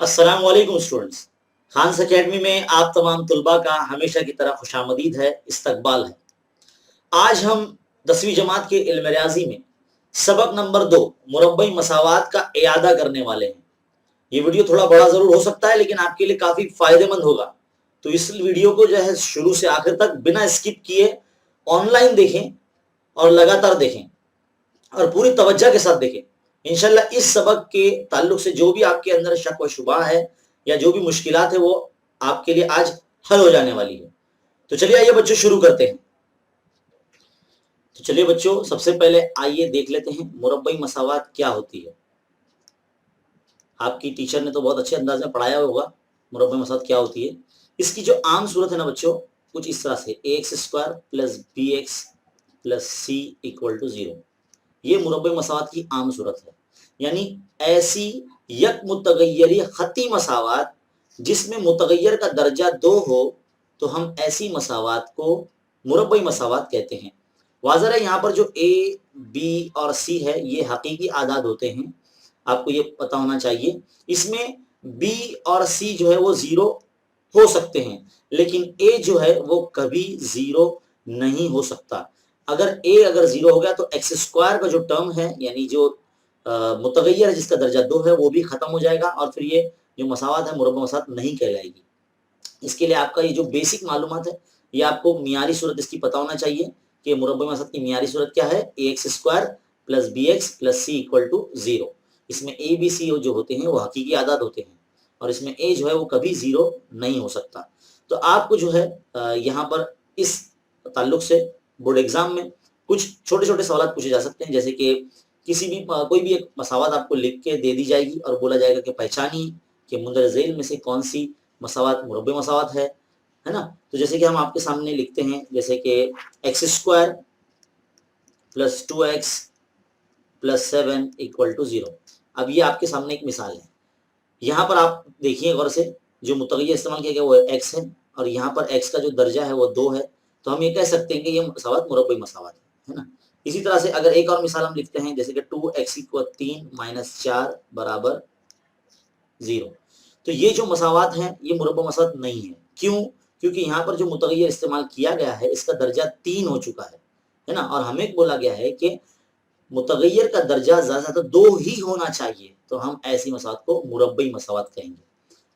अस्सलाम वालेकुम students. Khans academy में आप तमाम तुलबा का हमेशा की तरह खुशामदीद है, इस्तकबाल है। आज हम 10वीं जमात के इल्म रियाजी में सबक नंबर 2 मुरब्बई मसावात का इयादा करने वाले हैं। ये वीडियो थोड़ा बड़ा ज़रूर हो सकता है, लेकिन आपके लिए काफ़ी फ़ायदेमंद होगा। तो इस वीडियो को जो है शुरू से आखिर तक बिना स्किप किए ऑनलाइन देखें और लगातार देखें और पूरी तवज्जो के साथ देखें। इंशाल्लाह इस सबक के ताल्लुक से जो भी आपके अंदर शक व शुबा है या जो भी मुश्किलात है वो आपके लिए आज हल हो जाने वाली है। तो चलिए आइए बच्चों शुरू करते हैं। तो चलिए बच्चों सबसे पहले आइए देख लेते हैं मुरब्बई मसावात क्या होती है। आपकी टीचर ने तो बहुत अच्छे अंदाज में पढ़ाया होगा मुरब्बई मसावात क्या होती है। इसकी जो आम सूरत है ना बच्चों, कुछ इस तरह से ax² plus bx plus c equal to 0। ये मुरब्बई मसावात की आम सूरत है, यानी ऐसी यक मुतगय्यरी खती मसावात जिसमें मुतगय्यर का दर्जा 2 हो, तो हम ऐसी मसावात को मुरब्बई मसावात कहते हैं। वाज़ह है, यहाँ पर जो a, b और c है ये हकीकी आदाद होते हैं, आपको ये पता होना चाहिए। इसमें b और c जो है वो 0 हो सकते हैं, लेकिन a जो है वो कभी 0 नहीं हो सकता। अगर a अगर 0 हो गया तो x² का जो टर्म है, यानी जो मुतगय्यर है जिसका दर्जा 2 है, वो भी खत्म हो जाएगा और फिर ये जो मसावात है मुरब्बा मसावात नहीं कहलाएगी। इसके लिए आपका ये जो बेसिक मालूमात है, ये आपको मियारी सूरत इसकी पता होना चाहिए कि मुरब्बा मसावात की मियारी सूरत क्या है, ax² plus bx plus c equal to 0। इसमें a b c जो होते हैं वो हकीकी आदाद होते हैं और इसमें a जो है वो कभी 0 नहीं हो सकता। तो आपको जो है यहाँ पर इस ताल्लुक से बोर्ड एग्जाम में कुछ छोटे छोटे सवाल पूछे जा सकते हैं, जैसे कि किसी भी कोई भी एक मसावात आपको लिख के दे दी जाएगी और बोला जाएगा कि पहचानिए कि मुंदर झेल में से कौन सी मसावात मुरब्बे मसावात है ना। तो जैसे कि हम आपके सामने लिखते हैं, जैसे कि x² plus 2x plus 7 equal to 0। अब ये आपके सामने एक मिसाल है। यहाँ पर आप देखिए गौर से, जो मुतगय्यर इस्तेमाल किया गया वो x है और यहाँ पर x का जो दर्जा है वो 2 है, तो हम ये कह सकते हैं कि ये मसावात मुरब्बई मसावात है ना। इसी तरह से अगर एक और मिसाल हम लिखते हैं, जैसे कि 2x इक्वल 3 माइनस 4 बराबर 0, तो ये जो मसावात है ये मुरब्बा मसावात नहीं है। क्यों? क्योंकि यहाँ पर जो मुतगय्यर इस्तेमाल किया गया है इसका दर्जा 3 हो चुका है ना, और हमें बोला गया है कि मुतगय्यर का दर्जा ज्यादा से ज्यादा 2 ही होना चाहिए, तो हम ऐसी मसावात को मुरब्बई मसावात कहेंगे,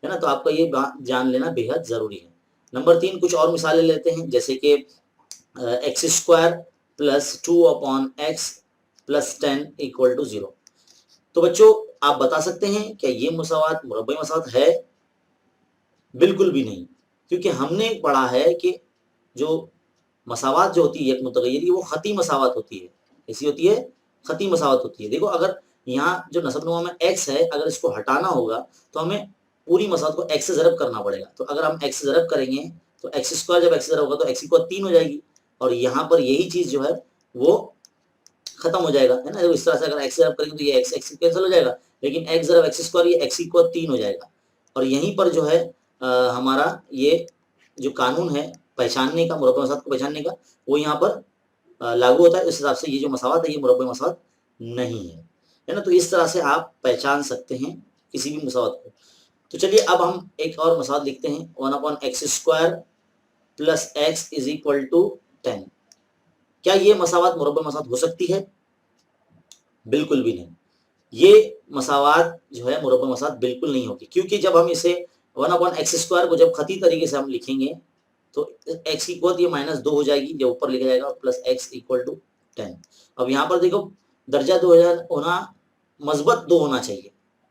है ना। तो आपका ये बात जान लेना बेहद जरूरी है। नंबर 3 कुछ और मिसालें लेते हैं, जैसे कि x² plus 2/x plus 10 equal to 0। तो बच्चों आप बता सकते हैं क्या ये मसावात मुरब्बई मसावात है? बिल्कुल भी नहीं, क्योंकि हमने पढ़ा है कि जो मसावात जो होती है एक मुतगय्यरी वो खती मसावात होती है। ऐसी होती है, खती मसावात होती है। देखो अगर यहाँ जो नसबनुमा में x है, अगर इसको हटाना होगा तो हमें पूरी मसावात को x से ज़रब करना पड़ेगा। तो अगर हम x से ज़रब करेंगे तो x² जब x से ज़रब होगा तो x इक्वल 3 हो जाएगी और यहाँ पर यही चीज़ जो है वो खत्म हो जाएगा, है ना। तो इस तरह से अगर x से ज़रब करेंगे तो ये x कैंसिल हो जाएगा, लेकिन x ज़रब x² ये x इक्वल 3 हो जाएगा। और यहीं पर जो है हमारा ये जो कानून है पहचानने का, मुरब्बा मसावात को पहचानने का, वो यहाँ पर लागू होता है। इस हिसाब से ये जो मसावात है ये मुरब्बा मसावात नहीं है ना। तो इस तरह से आप पहचान सकते हैं किसी भी मसावात को। तो चलिए अब हम एक और मसावात लिखते हैं, 1/x² plus x is equal to 10। क्या ये मसावात मुरब्बा मसावात हो सकती है? बिल्कुल भी नहीं। ये मसावात जो है मुरब्बा मसावात बिल्कुल नहीं होगी, क्योंकि जब हम इसे 1/x² को जब खती तरीके से हम लिखेंगे तो x की कुवत ये -2 हो जाएगी, जो ऊपर लिखा जाएगा, प्लस x इक्वल टू 10। अब यहाँ पर देखो दर्जा 2000 होना, मस्बत 2 होना चाहिए,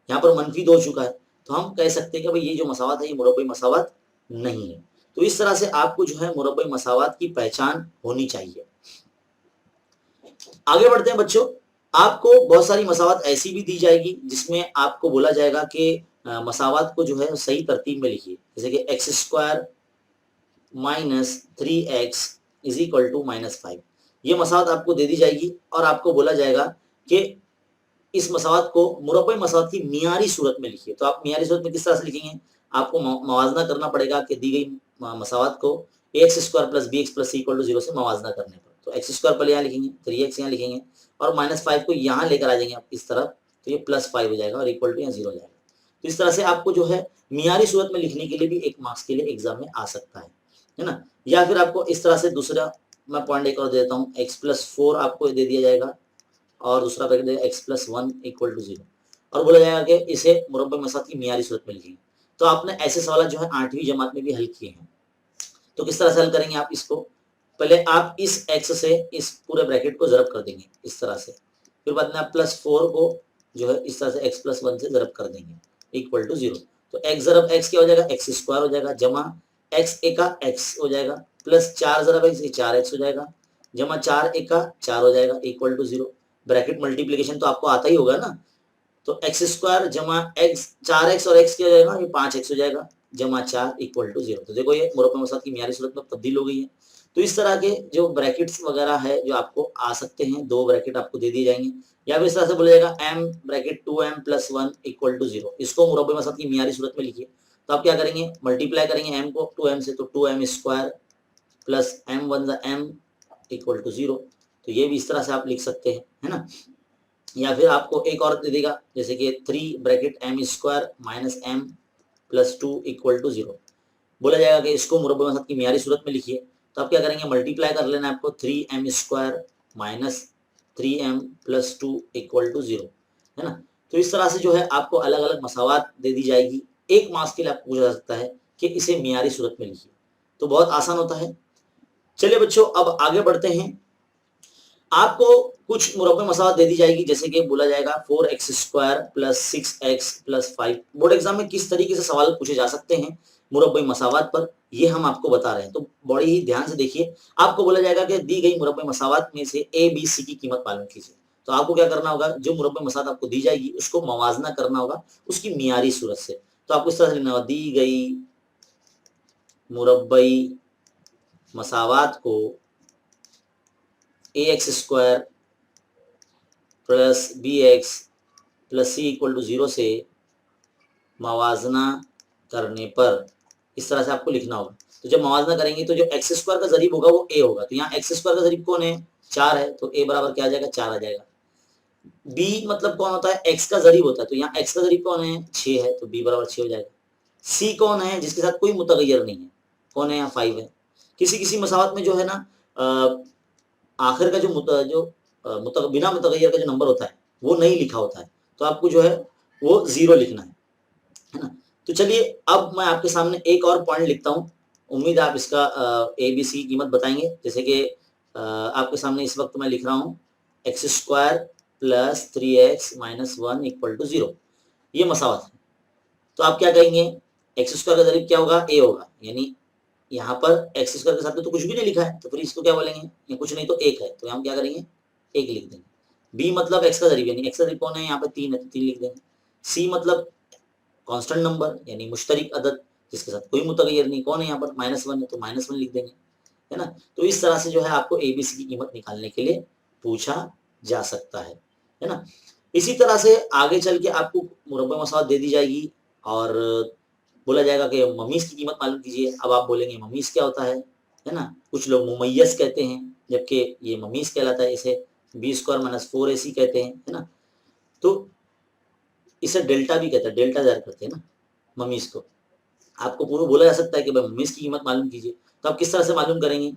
यहाँ पर -2 हो चुका है, तो हम कह सकते हैं कि भाई ये जो मसावात है ये मुरब्बई मसावात नहीं है। तो इस तरह से आपको जो है मुरब्बई मसावात की पहचान होनी चाहिए। आगे बढ़ते हैं बच्चों, आपको बहुत सारी मसावात ऐसी भी दी जाएगी जिसमें आपको बोला जाएगा कि मसावात को जो है सही तरतीब में लिखिए, जैसे कि x² minus 3x is equal to -5। ये मसावात आपको दे दी जाएगी और आपको बोला जाएगा कि इस मसावात को मुरब्बई मसावात की मियारी सूरत में लिखिए। तो आप मियारी सूरत में किस तरह से लिखेंगे? आपको मवाजना करना पड़ेगा कि दी गई मसावात को ax² plus bx plus c equal to 0 से मवाजना करने पर। तो x² पहले यहाँ लिखेंगे, 3x यहाँ लिखेंगे और -5 को यहाँ लेकर आ जाएंगे आप इस तरफ, तो ये +5 हो जाएगा और इक्वल टू यहाँ 0 हो जाएगा। तो इस तरह से आपको जो है मियारी सूरत में लिखने के लिए भी 1 मार्क्स के लिए एग्जाम में आ सकता है ना। या फिर आपको इस तरह से दूसरा मैं पॉइंट एक और दे देता हूँ, x+4 आपको दे दिया जाएगा और दूसरा ब्रैकेट देगा x+1 = 0 और बोला जाएगा कि इसे मुरब्बे मसाद की मियारी सूरत में लिखिए। तो आपने ऐसे सवाल जो है 8वीं जमात में भी हल किए हैं। तो किस तरह से हल करेंगे आप इसको, पहले आप इस x से इस पूरे ब्रैकेट को ज़रब कर देंगे इस तरह से, फिर बाद में आप +4 को जो है इस तरह से x+1 से ज़रब कर देंगे = 0। तो x ज़रब x क्या हो जाएगा, x² हो जाएगा, जमा x एका x हो जाएगा, प्लस 4 ज़रब x 4x हो जाएगा, जमा 4 एका 4 हो जाएगा = 0। ब्रैकेट मल्टीप्लिकेशन तो आपको आता ही होगा ना। तो x² जमा x 4x और x क्या हो जाएगा, ये 5x हो जाएगा, जमा 4 = 0। तो देखो ये मुरब्बे मसाद की मियारी सूरत में तब्दील हो गई है। तो इस तरह के जो ब्रैकेट्स वगैरह है जो आपको आ सकते हैं, 2 ब्रैकेट आपको दे दिए जाएंगे। या फिर इस तरह से बोला जाएगा m ब्रैकेट 2m + 1 = 0। इसको मुरब्बे मसाद की मियारी सूरत में लिखिए। तो आप क्या करेंगे, मल्टीप्लाई करेंगे m को 2m से, तो 2m² प्लस m 1 m = 0। तो ये भी इस तरह से आप लिख सकते हैं, है ना। या फिर आपको एक और दे देगा, जैसे कि 3 ब्रैकेट m² - m + 2 = 0। बोला जाएगा कि इसको मुरब्बे मसाद की मियारी सूरत में लिखिए। तो आप क्या करेंगे, मल्टीप्लाई कर लेना आपको 3m² - 3m + 2 = 0, है ना। तो इस तरह से जो है आपको अलग अलग मसावात दे दी जाएगी। 1 मार्क्स के लिए आपको पूछा जा सकता है कि इसे मियारी सूरत में लिखिए। तो बहुत आसान होता है। चलिए बच्चों अब आगे बढ़ते हैं। आपको कुछ मुरब्बे मसावत दे दी जाएगी, जैसे कि बोला जाएगा 4x² + 6x + 5। बोर्ड एग्जाम में किस तरीके से सवाल पूछे जा सकते हैं मुरब्बे मसावत पर, ये हम आपको बता रहे हैं। तो बड़ी ही ध्यान से देखिए। आपको बोला जाएगा कि दी गई मुरब्बे मसावत में से ए बी सी की कीमत मालूम कीजिए। तो आपको क्या करना होगा, जो मुरब्बे मसावत आपको दी जाएगी उसको मवाजना करना होगा उसकी मियारी सूरत से। तो आपको इस तरह से लिखना होगा, दी गई मुरब्बई मसावत को ax² + bx + c = 0 से मवाजना करने पर, इस तरह से आपको लिखना होगा। तो जब मवाजना करेंगे तो जो x² का ज़रीब होगा वो a होगा। तो यहाँ x² का ज़रीब कौन है, 4 है, तो a बराबर क्या आ जाएगा, 4 आ जाएगा। b मतलब कौन होता है, x का ज़रीब होता है, तो यहाँ x का ज़रीब कौन है, 6 है, तो b बराबर 6 हो जाएगा। c कौन है, जिसके साथ कोई मुतगय्यर नहीं है, कौन है, यहाँ 5 है। किसी किसी मसावत में जो है ना आखिर का जो बिना मुतगय्यर का जो नंबर होता है वो नहीं लिखा होता है, तो आपको जो है वो 0 लिखना है ना। तो चलिए अब मैं आपके सामने एक और पॉइंट लिखता हूँ। उम्मीद है आप इसका ए बी सी की कीमत बताएंगे। जैसे कि आपके सामने इस वक्त मैं लिख रहा हूँ x² + 3x - 1 = 0। ये मसावत है। तो आप क्या कहेंगे, x² का ज़रीब क्या होगा, a होगा, यानी यहाँ पर x² के साथ में तो कुछ भी नहीं लिखा है, तो फिर इसको क्या बोलेंगे, ये कुछ नहीं तो 1 है, तो हम क्या करेंगे 1 लिख देंगे। b मतलब x का ज़रीब, यानी x का ज़रीब कौन है, यहाँ पे 3 है, तो 3 लिख देंगे। c मतलब कांस्टेंट नंबर यानी मुश्तरिक अदद जिसके साथ कोई मुतगय्यर नहीं, कौन है यहाँ पर, -1 है, तो -1 लिख देंगे, है ना। तो इस तरह से जो है आपको abc की कीमत निकालने के लिए पूछा जा सकता है ना। इसी तरह से आगे चल के आपको मुरब्बा मसावत दे दी जाएगी और बोला जाएगा कि ममीज़ की कीमत मालूम कीजिए। अब आप बोलेंगे ममीज़ क्या होता है ना। कुछ लोग मुमय्यज़ कहते हैं, जबकि ये ममीज़ कहलाता है। इसे b² - 4ac कहते हैं, है ना। तो इसे डेल्टा भी कहते हैं, डेल्टा ज़ाहिर करते हैं ना ममीज़ को। आपको पूर्व बोला जा सकता है कि भाई ममीज़ की कीमत मालूम कीजिए, तो आप किस तरह से मालूम करेंगे।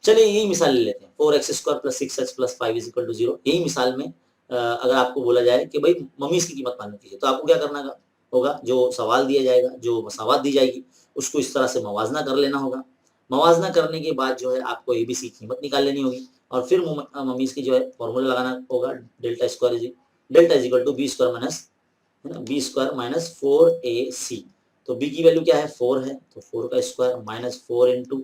चलिए यही मिसाल ले लेते हैं, 4x² + 6x + 5 = 0। यही मिसाल में अगर आपको बोला जाए कि भाई ममीज़ की कीमत मालूम कीजिए, तो आपको क्या करना होगा, जो सवाल दिया जाएगा, जो मसावत दी जाएगी, उसको इस तरह से मवाजना कर लेना होगा। मवाजना करने के बाद जो है आपको एबीसी की कीमत निकाल लेनी होगी और फिर ममीज़ की जो है फॉर्मूला लगाना होगा, डेल्टा = b² है ना, b² - 4ac। तो b की वैल्यू क्या है, 4 है, तो 4 का स्क्वायर -4 इंटू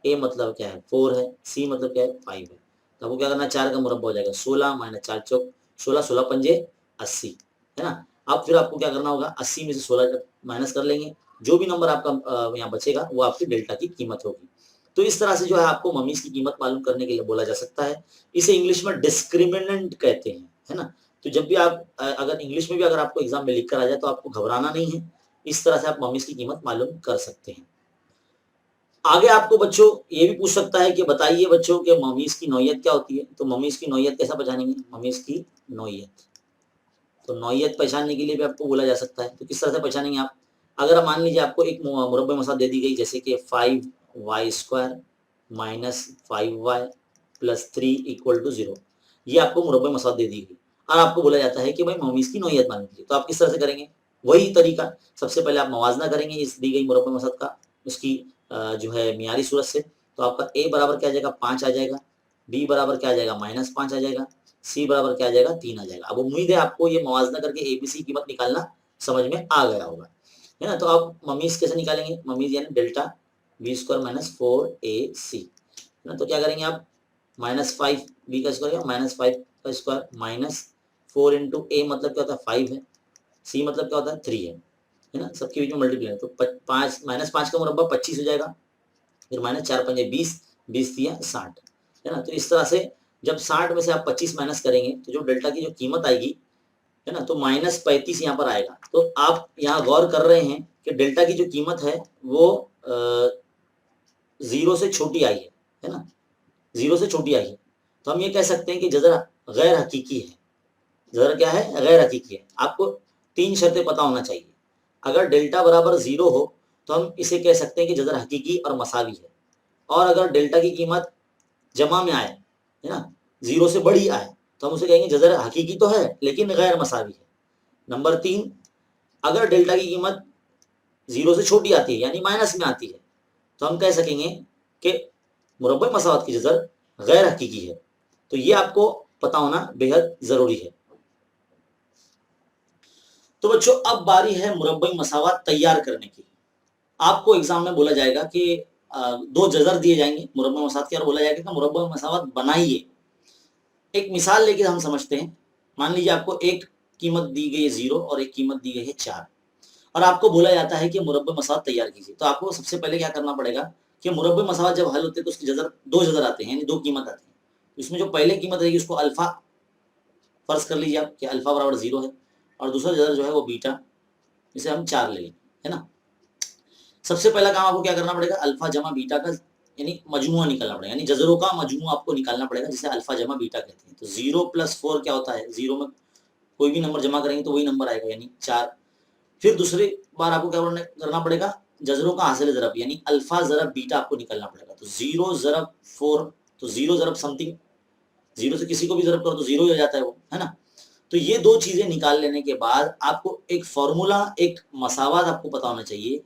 a मतलब क्या है 4 है, c मतलब क्या है 5 है। तो आपको क्या करना है, 4 का मुरब्बा हो जाएगा 16 - 4 चौक 16, 16 पंजे 80, है ना। अब फिर आपको क्या करना होगा, 80 में से 16 माइनस कर लेंगे, जो भी नंबर आपका यहाँ बचेगा वो आपकी डेल्टा की कीमत होगी। तो इस तरह से जो है आपको ममीज़ की कीमत मालूम करने के लिए बोला जा सकता है। इसे इंग्लिश में डिस्क्रिमिनेंट कहते हैं, है ना। तो जब भी आप अगर इंग्लिश में भी अगर आपको एग्जाम में लिख कर आ जाए तो आपको घबराना नहीं है, इस तरह से आप ममीज़ की कीमत मालूम कर सकते हैं। आगे आपको बच्चों ये भी पूछ सकता है कि बताइए बच्चों कि ममीज़ की नौइयत क्या होती है। तो ममीज़ की नौइयत कैसा पहचानेंगे, ममीज़ की नौइयत तो नौइयत पहचानने के लिए भी आपको बोला जा सकता है। तो किस तरह से पहचानेंगे आप? अगर मान लीजिए आपको एक मुरब्बे मसाद दे दी गई, जैसे कि 5y² minus 5y plus 3 equal to 0, ये आपको मुरब्बे मसाद दे दी गई और आपको बोला जाता है कि भाई ममीज की नौइयत मालूम कीजिए। तो आप किस तरह से करेंगे? वही तरीका, सबसे पहले आप मवाजना करेंगे इस दी गई मुरब्बे मसाद का, उसकी जो है मियारी सूरत से। तो आपका a बराबर क्या आ जाएगा? 5 आ जाएगा, b बराबर क्या आ जाएगा? -5 आ जाएगा, c बराबर क्या आ जाएगा? 3 आ जाएगा। अब उम्मीद है आपको ये मवाजना करके एबीसी की कीमत निकालना समझ में आ गया होगा, है ना। तो आप ममीज कैसे निकालेंगे? ममीज यानी डेल्टा b² माइनस 4ac, है ना। तो क्या करेंगे आप? -5 b का स्क्वायर, -5 का स्क्वायर माइनस 4 इंटू ए मतलब क्या होता है? 5 है, सी मतलब क्या होता है? 3 है ना। सबके बीच में मल्टीप्लाई है, तो 5 -5 का मुरब्बा 25 हो जाएगा, फिर -4 पंजे 20, 20 दिया 60, है ना। तो इस तरह से जब 60 में से आप 25 माइनस करेंगे तो जो डेल्टा की जो कीमत आएगी, है ना, तो -35 यहाँ पर आएगा। तो आप यहाँ गौर कर रहे हैं कि डेल्टा की जो कीमत है वो 0 से छोटी आई है ना, 0 से छोटी आई है। तो हम ये कह सकते हैं कि जजर गैर हकीकी है। जजर क्या है? गैर हकीकी है। आपको 3 शर्तें पता होना चाहिए। अगर डेल्टा बराबर 0 हो तो हम इसे कह सकते हैं कि जजर हकीकी और मसावी है, और अगर डेल्टा की कीमत जमा में आए, है ना, 0 से बड़ी आए, तो हम उसे कहेंगे जजर हकीकी तो है लेकिन गैर मसावी है। नंबर 3, अगर डेल्टा की कीमत 0 से छोटी आती है यानी माइनस में आती है, तो हम कह सकेंगे कि मुरब्बे मसावत की जजर गैर हकीकी है। तो ये आपको पता होना बेहद जरूरी है। तो बच्चों अब बारी है मुरब्बे मसावत तैयार करने की। आपको एग्जाम में बोला जाएगा कि 2 जजर दिए जाएंगे मुरब्बे मसावत के और बोला जाएगा कि मुरब्बे मसावत बनाइए। एक मिसाल लेके हम समझते हैं। मान लीजिए आपको एक कीमत दी गई है 0 और एक कीमत दी गई है 4, और आपको बोला जाता है कि मुरब्बे मसावत तैयार कीजिए। तो आपको सबसे पहले क्या करना पड़ेगा कि मुरब्बे मसावत जब हल होते हैं तो उसकी जजर 2 जजर आते हैं, यानी 2 कीमत आती है। इसमें जो पहले कीमत रहेगी उसको अल्फा फर्ज कर लीजिए आप कि अल्फा बराबर 0 है, और दूसरा जजर जो है वो बीटा, इसे हम 4 ले लेंगे, है ना। सबसे पहला काम आपको क्या करना पड़ेगा? अल्फा जमा बीटा का यानी मजमुआ निकालना पड़ेगा, यानी जजरों का मजमुआ आपको निकालना पड़ेगा, जिसे अल्फा जमा बीटा कहते हैं। तो 0 + 4 क्या होता है? 0 में कोई भी नंबर जमा करेंगे तो वही नंबर आएगा, यानी 4। फिर दूसरी बार आपको क्या करना पड़ेगा? जजरों का हासिल ज़रब यानी अल्फा ज़रब बीटा आपको निकालना पड़ेगा। तो 0 ज़रब 4, तो 0 ज़रब समथिंग, 0 से किसी को भी ज़रब करो तो 0 ही हो जाता है वो, है ना। तो ये 2 चीजें निकाल लेने के बाद आपको एक फॉर्मूला, एक मसावत आपको पता होना चाहिए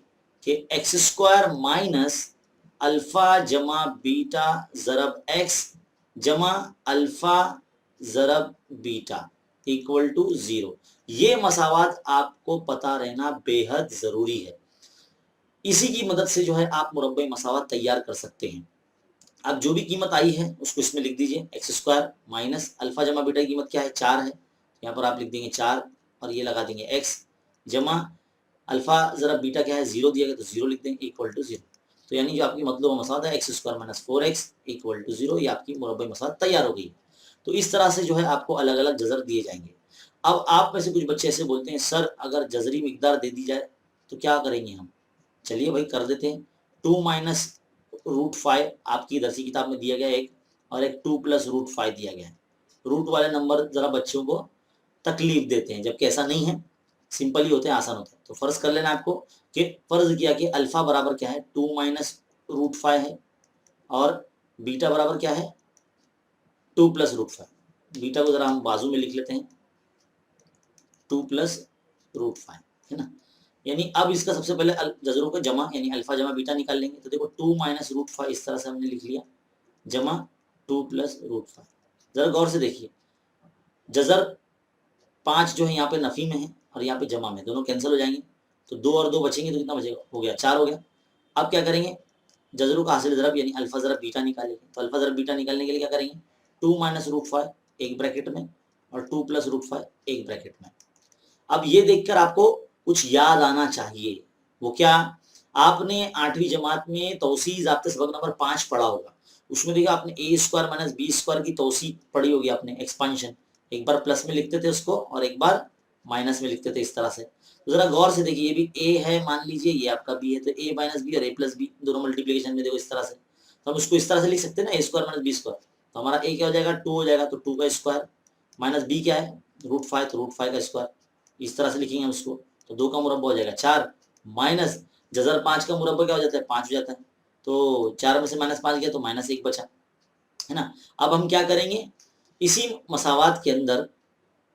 कि x² माइनस अल्फा जमा बीटा ज़रब x जमा अल्फा ज़रब बीटा इक्वल टू 0। ये मसावत आपको पता रहना बेहद जरूरी है। इसी की मदद से जो है आप मुरब्बे मसावत तैयार कर सकते हैं। अब जो भी कीमत आई है उसको इसमें लिख दीजिए। x² माइनस अल्फा जमा बीटा की कीमत क्या है? 4 है, यहाँ पर आप लिख देंगे 4 और ये लगा देंगे x जमा अल्फा जरा बीटा क्या है? 0 दिया गया तो 0 लिख देंगे इक्वल टू 0। तो यानी जो आपकी मतलब मसाद है x² minus 4x equal to 0, ये आपकी मुरब्बे मसाद तैयार हो गई। तो इस तरह से जो है आपको अलग अलग जजर दिए जाएंगे। अब आप में से कुछ बच्चे ऐसे बोलते हैं सर अगर जजरी मिकदार दे दी जाए तो क्या करेंगे हम? चलिए भाई कर देते हैं। 2 माइनस √5 आपकी दरसी किताब में दिया गया एक, और एक 2 प्लस √5 दिया गया है। रूट वाले नंबर जरा बच्चों को तकलीफ देते हैं, जबकि ऐसा नहीं है, सिंपल ही होते हैं, आसान होते हैं। तो फर्ज कर लेना आपको कि फर्ज किया कि अल्फा बराबर क्या है? 2 माइनस √5 है, और बीटा बराबर क्या है? 2 प्लस √5। बीटा को जरा हम बाजू में लिख लेते हैं, 2 प्लस √5, है ना। यानी अब इसका सबसे पहले जजरों का जमा यानी अल्फा जमा बीटा निकाल लेंगे। तो देखो 2 माइनस √5 इस तरह से हमने लिख लिया, जमा 2 प्लस √5। जरा गौर से देखिए, जजर 5 जो है यहाँ पे नफी में है और यहाँ पे जमा में, दोनों कैंसिल हो जाएंगे। तो 2 और 2 बचेंगे तो कितना बचेगा? हो गया 4 हो गया। अब क्या करेंगे? जजरों का हासिल ज़रब यानी अल्फा ज़रब बीटा निकालेंगे। तो अल्फा ज़रब बीटा निकालने के लिए क्या करेंगे? 2 माइनस √5 एक ब्रैकेट में और 2 प्लस √5 एक ब्रैकेट में। अब ये देखकर आपको कुछ याद आना चाहिए। वो क्या? आपने 8वीं जमात में तौसीह ज़ाब्ते सबक नंबर 5 पढ़ा होगा। उसमें देखिए आपने a² माइनस b² की तौसीह पढ़ी होगी आपने, एक्सपांशन। एक बार प्लस में लिखते थे उसको और एक बार माइनस में लिखते थे, इस तरह से। तो जरा गौर से देखिए, ये भी a है मान लीजिए, ये आपका b है, तो a माइनस b और a प्लस b दोनों मल्टीप्लीकेशन में देखो इस तरह से। तो हम उसको इस तरह से लिख सकते हैं ना, a² माइनस b²। तो हमारा a क्या हो जाएगा? 2 हो जाएगा, तो 2 का स्क्वायर, माइनस b क्या है? √5 तो √5 का स्क्वायर, इस तरह से लिखेंगे हम इसको। तो 2 का मुरब्बा हो जाएगा 4 माइनस जजर 5 का मुरब्बा क्या हो जाता है 5 हो जाता है। तो 4 में से -5 गया तो -1 बचा, है ना। अब हम क्या करेंगे, इसी मसावात के अंदर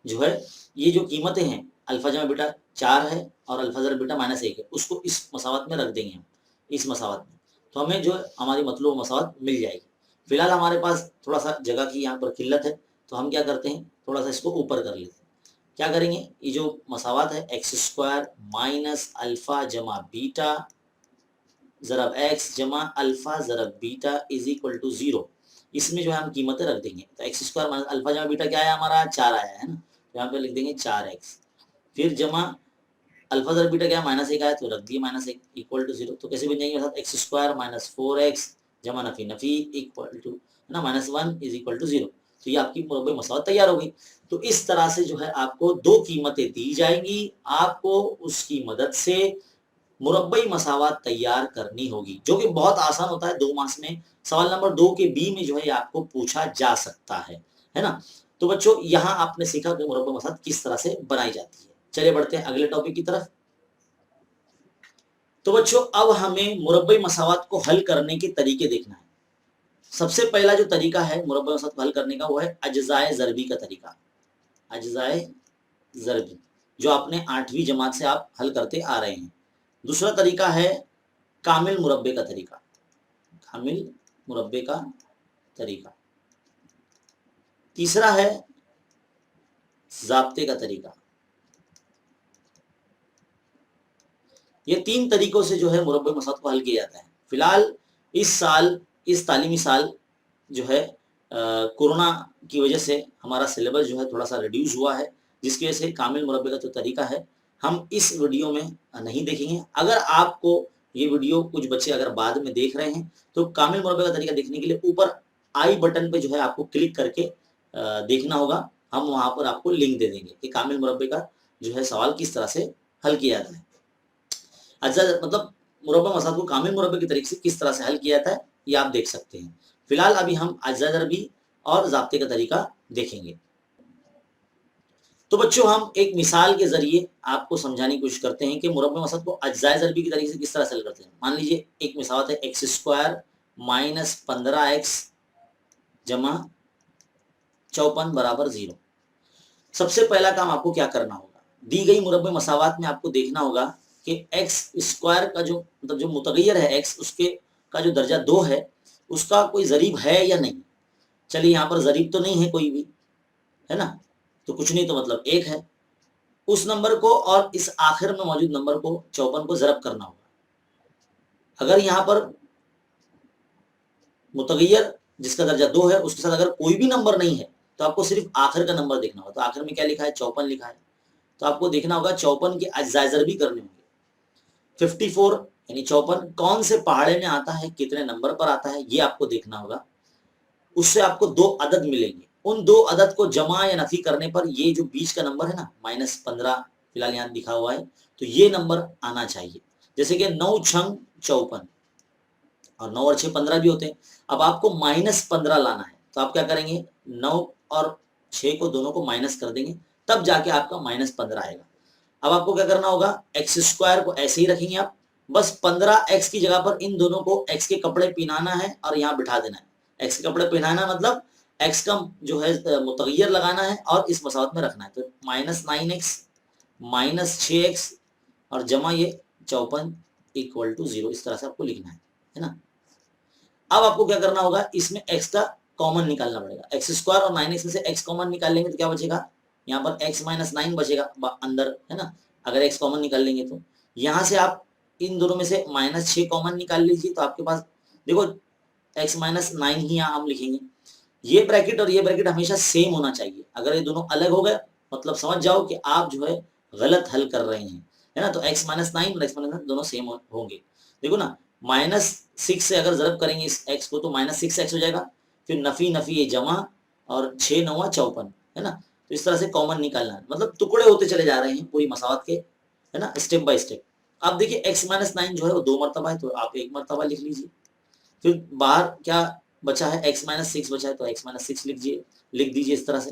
जो है ये जो कीमतें हैं अल्फा जमा बीटा 4 है और अल्फा जमा बीटा -1 है, उसको इस मसावत में रख देंगे हम, इस मसावत में। तो हमें जो है हमारी मतलूब मसावत मिल जाएगी। फिलहाल हमारे पास थोड़ा सा जगह की यहाँ पर किल्लत है, तो हम क्या करते हैं थोड़ा सा इसको ऊपर कर लेते हैं। क्या करेंगे, ये जो मसावत है x² माइनस अल्फा जमा बीटा ज़रब x जमा अल्फा ज़रब बीटा इज इक्वल टू 0, इसमें जो है हम कीमतें रख देंगे। तो x² माइनस अल्फा जमा बीटा क्या आया हमारा 4 आया है ना, तो यहाँ पे लिख देंगे 4x, फिर जमा अल्फा ज़रब बीटा क्या -1 आया तो रख दिए -1 इक्वल टू 0। तो कैसे बन जाएंगे साथ x² माइनस 4x जमा नफी नफी इक्वल टू है ना -1 इज इक्वल टू 0। तो ये आपकी मुरब्बे मसावत तैयार हो गई। तो इस तरह से जो है आपको दो कीमतें दी जाएंगी, आपको उसकी मदद से मुरब्बई मसावत तैयार करनी होगी, जो कि बहुत आसान होता है। 2 मार्क्स में सवाल नंबर 2 के बी में जो है आपको पूछा जा सकता है ना। तो बच्चों यहाँ आपने सीखा कि मुरब्बई मसावत किस तरह से बनाई जाती है। चलिए बढ़ते हैं अगले टॉपिक की तरफ। तो बच्चों अब हमें मुरब्बई मसावत को हल करने के तरीके देखना है। सबसे पहला जो तरीका है मुरब्बई मसावत को हल करने का वो है अज्जाए ज़रबी का तरीका, अज्जाए ज़रबी, जो आपने 8वीं जमात से आप हल करते आ रहे हैं। दूसरा तरीका है कामिल मुरब्बे का तरीका, कामिल मुरब्बे का तरीका। तीसरा है ज़ाब्ते का तरीका। ये 3 तरीकों से जो है मुरब्बे मसावत को हल किया जाता है। फिलहाल इस साल, इस तालीमी साल जो है कोरोना की वजह से हमारा सिलेबस जो है थोड़ा सा रिड्यूस हुआ है, जिसकी वजह से कामिल मुरब्बे का जो तरीका है हम इस वीडियो में नहीं देखेंगे। अगर आपको ये वीडियो कुछ बच्चे अगर बाद में देख रहे हैं तो कामिल मुरब्बे का तरीका देखने के लिए ऊपर आई बटन पे जो है आपको क्लिक करके देखना होगा। हम वहां पर आपको लिंक दे देंगे कि कामिल मुरब्बे का जो है सवाल किस तरह से हल किया जाता है। अज्जा मतलब मुरब्बा मसावत को कामिल मुरब्बे के तरीके से किस तरह से हल किया जाता है ये आप देख सकते हैं। फिलहाल अभी हम अज्जा ज़रबी और ज़ाब्ते का तरीका देखेंगे। तो बच्चों हम एक मिसाल के जरिए आपको समझाने की कोशिश करते हैं कि मुरब्बे मसावत को अज्जाए ज़रबी की तरीके से किस तरह से हल करते हैं। मान लीजिए एक मिसावत है x² माइनस 15x जमा 54 बराबर 0। सबसे पहला काम आपको क्या करना होगा, दी गई मुरब्बे मसावत में आपको देखना होगा कि x² का जो मतलब जो मुतगय्यर है x, उसके का जो दर्जा 2 है उसका कोई ज़रीब है या नहीं। चलिए यहाँ पर ज़रीब तो नहीं है कोई भी, है ना, तो कुछ नहीं, तो मतलब 1 है। उस नंबर को और इस आखिर में मौजूद नंबर को 54 को ज़रब करना होगा। अगर यहाँ पर मुतगय्यर जिसका दर्जा 2 है उसके साथ अगर कोई भी नंबर नहीं है तो आपको सिर्फ आखिर का नंबर देखना होगा। तो आखिर में क्या लिखा है 54 लिखा है, तो आपको देखना होगा 54 के अज्जाए ज़रबी करने होंगे। 54 यानी 54 कौन से पहाड़े में आता है, कितने नंबर पर आता है ये आपको देखना होगा। उससे आपको 2 अदद मिलेंगे, उन 2 अदद को जमा या नफी करने पर ये जो बीच का नंबर है ना -15 फिलहाल यहाँ लिखा हुआ है, तो ये नंबर आना चाहिए। जैसे कि 9 छंग 54 और 9 और 6 15 भी होते हैं। अब आपको -15 लाना है, तो आप क्या करेंगे 9 और 6 को दोनों को माइनस कर देंगे, तब जाके आपका -15 आएगा। अब आपको क्या करना होगा, x² को ऐसे ही रखेंगे आप, बस 15x की जगह पर इन दोनों को x के कपड़े पहनाना है और यहाँ बिठा देना है। x के कपड़े पहनाना मतलब x का जो है मुतगय्यर लगाना है और इस मसावत में रखना है। तो -9x -6x और जमा ये 54 इक्वल टू 0, इस तरह से आपको लिखना है ना। अब आपको क्या करना होगा, इसमें x का कॉमन निकालना पड़ेगा। x² और 9x में से x कॉमन निकाल लेंगे तो क्या बचेगा, यहाँ पर x -9 बचेगा अंदर, है ना, अगर x कॉमन निकाल लेंगे तो। यहाँ से आप इन दोनों में से -6 कॉमन निकाल लीजिए, तो आपके पास देखो x -9 ही यहाँ हम लिखेंगे। ये ब्रैकेट और ये ब्रैकेट हमेशा सेम होना चाहिए। अगर ये दोनों अलग हो गए मतलब समझ जाओ कि आप जो है गलत हल कर रहे हैं, है ना। तो x -9 और x -9 दोनों सेम होंगे। देखो ना, -6 से अगर ज़रब करेंगे इस x को तो -6x हो जाएगा, फिर नफी नफी ये जमा और 6 9 54, है ना। तो इस तरह से कॉमन निकालना है, मतलब टुकड़े होते चले जा रहे हैं पूरी मसावत के, है ना, स्टेप बाय स्टेप। आप देखिए x -9 जो है वो 2 मरतबा है, तो आप 1 मरतबा लिख लीजिए। फिर बाहर क्या बचा है, x -6 बचा है, तो x -6 लिख दीजिए इस तरह से।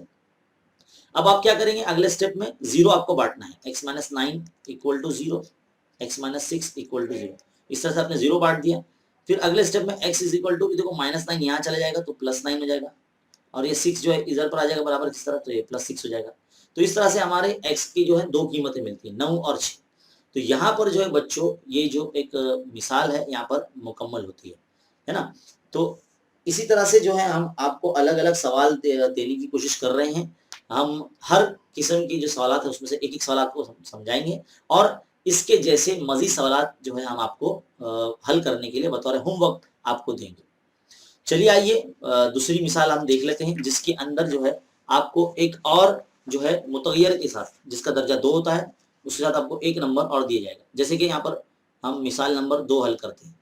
अब आप क्या करेंगे, अगले स्टेप में जीरो आपको बांटना है, x minus 9 equal to zero, x minus 6 equal to zero. इस तरह से आपने जीरो बांट दिया। फिर अगले स्टेप में x इज इक्वल टू, देखो माइनस 9 यहाँ चला जाएगा तो प्लस 9 हो जाएगा, और ये 6 जो है इधर पर आ जाएगा बराबर किस तरह, तो ये प्लस 6 हो जाएगा। तो इस तरह से हमारे x की जो है दो कीमतें मिलती है, 9 और 6। तो यहाँ पर जो है बच्चों ये जो एक मिसाल है यहाँ पर मुकम्मल होती है ना। तो इसी तरह से जो है हम आपको अलग अलग सवाल देने की कोशिश कर रहे हैं। हम हर किस्म की जो सवाल है उसमें से एक एक सवाल आपको समझाएंगे, और इसके जैसे मजीद सवाल जो है हम आपको हल करने के लिए बतौर होमवर्क आपको देंगे। चलिए आइए दूसरी मिसाल हम देख लेते हैं, जिसके अंदर जो है आपको एक और जो है मुतगैर के साथ, जिसका दर्जा 2 होता है, उसके साथ आपको एक नंबर और दिया जाएगा। जैसे कि यहाँ पर हम मिसाल नंबर 2 हल करते हैं।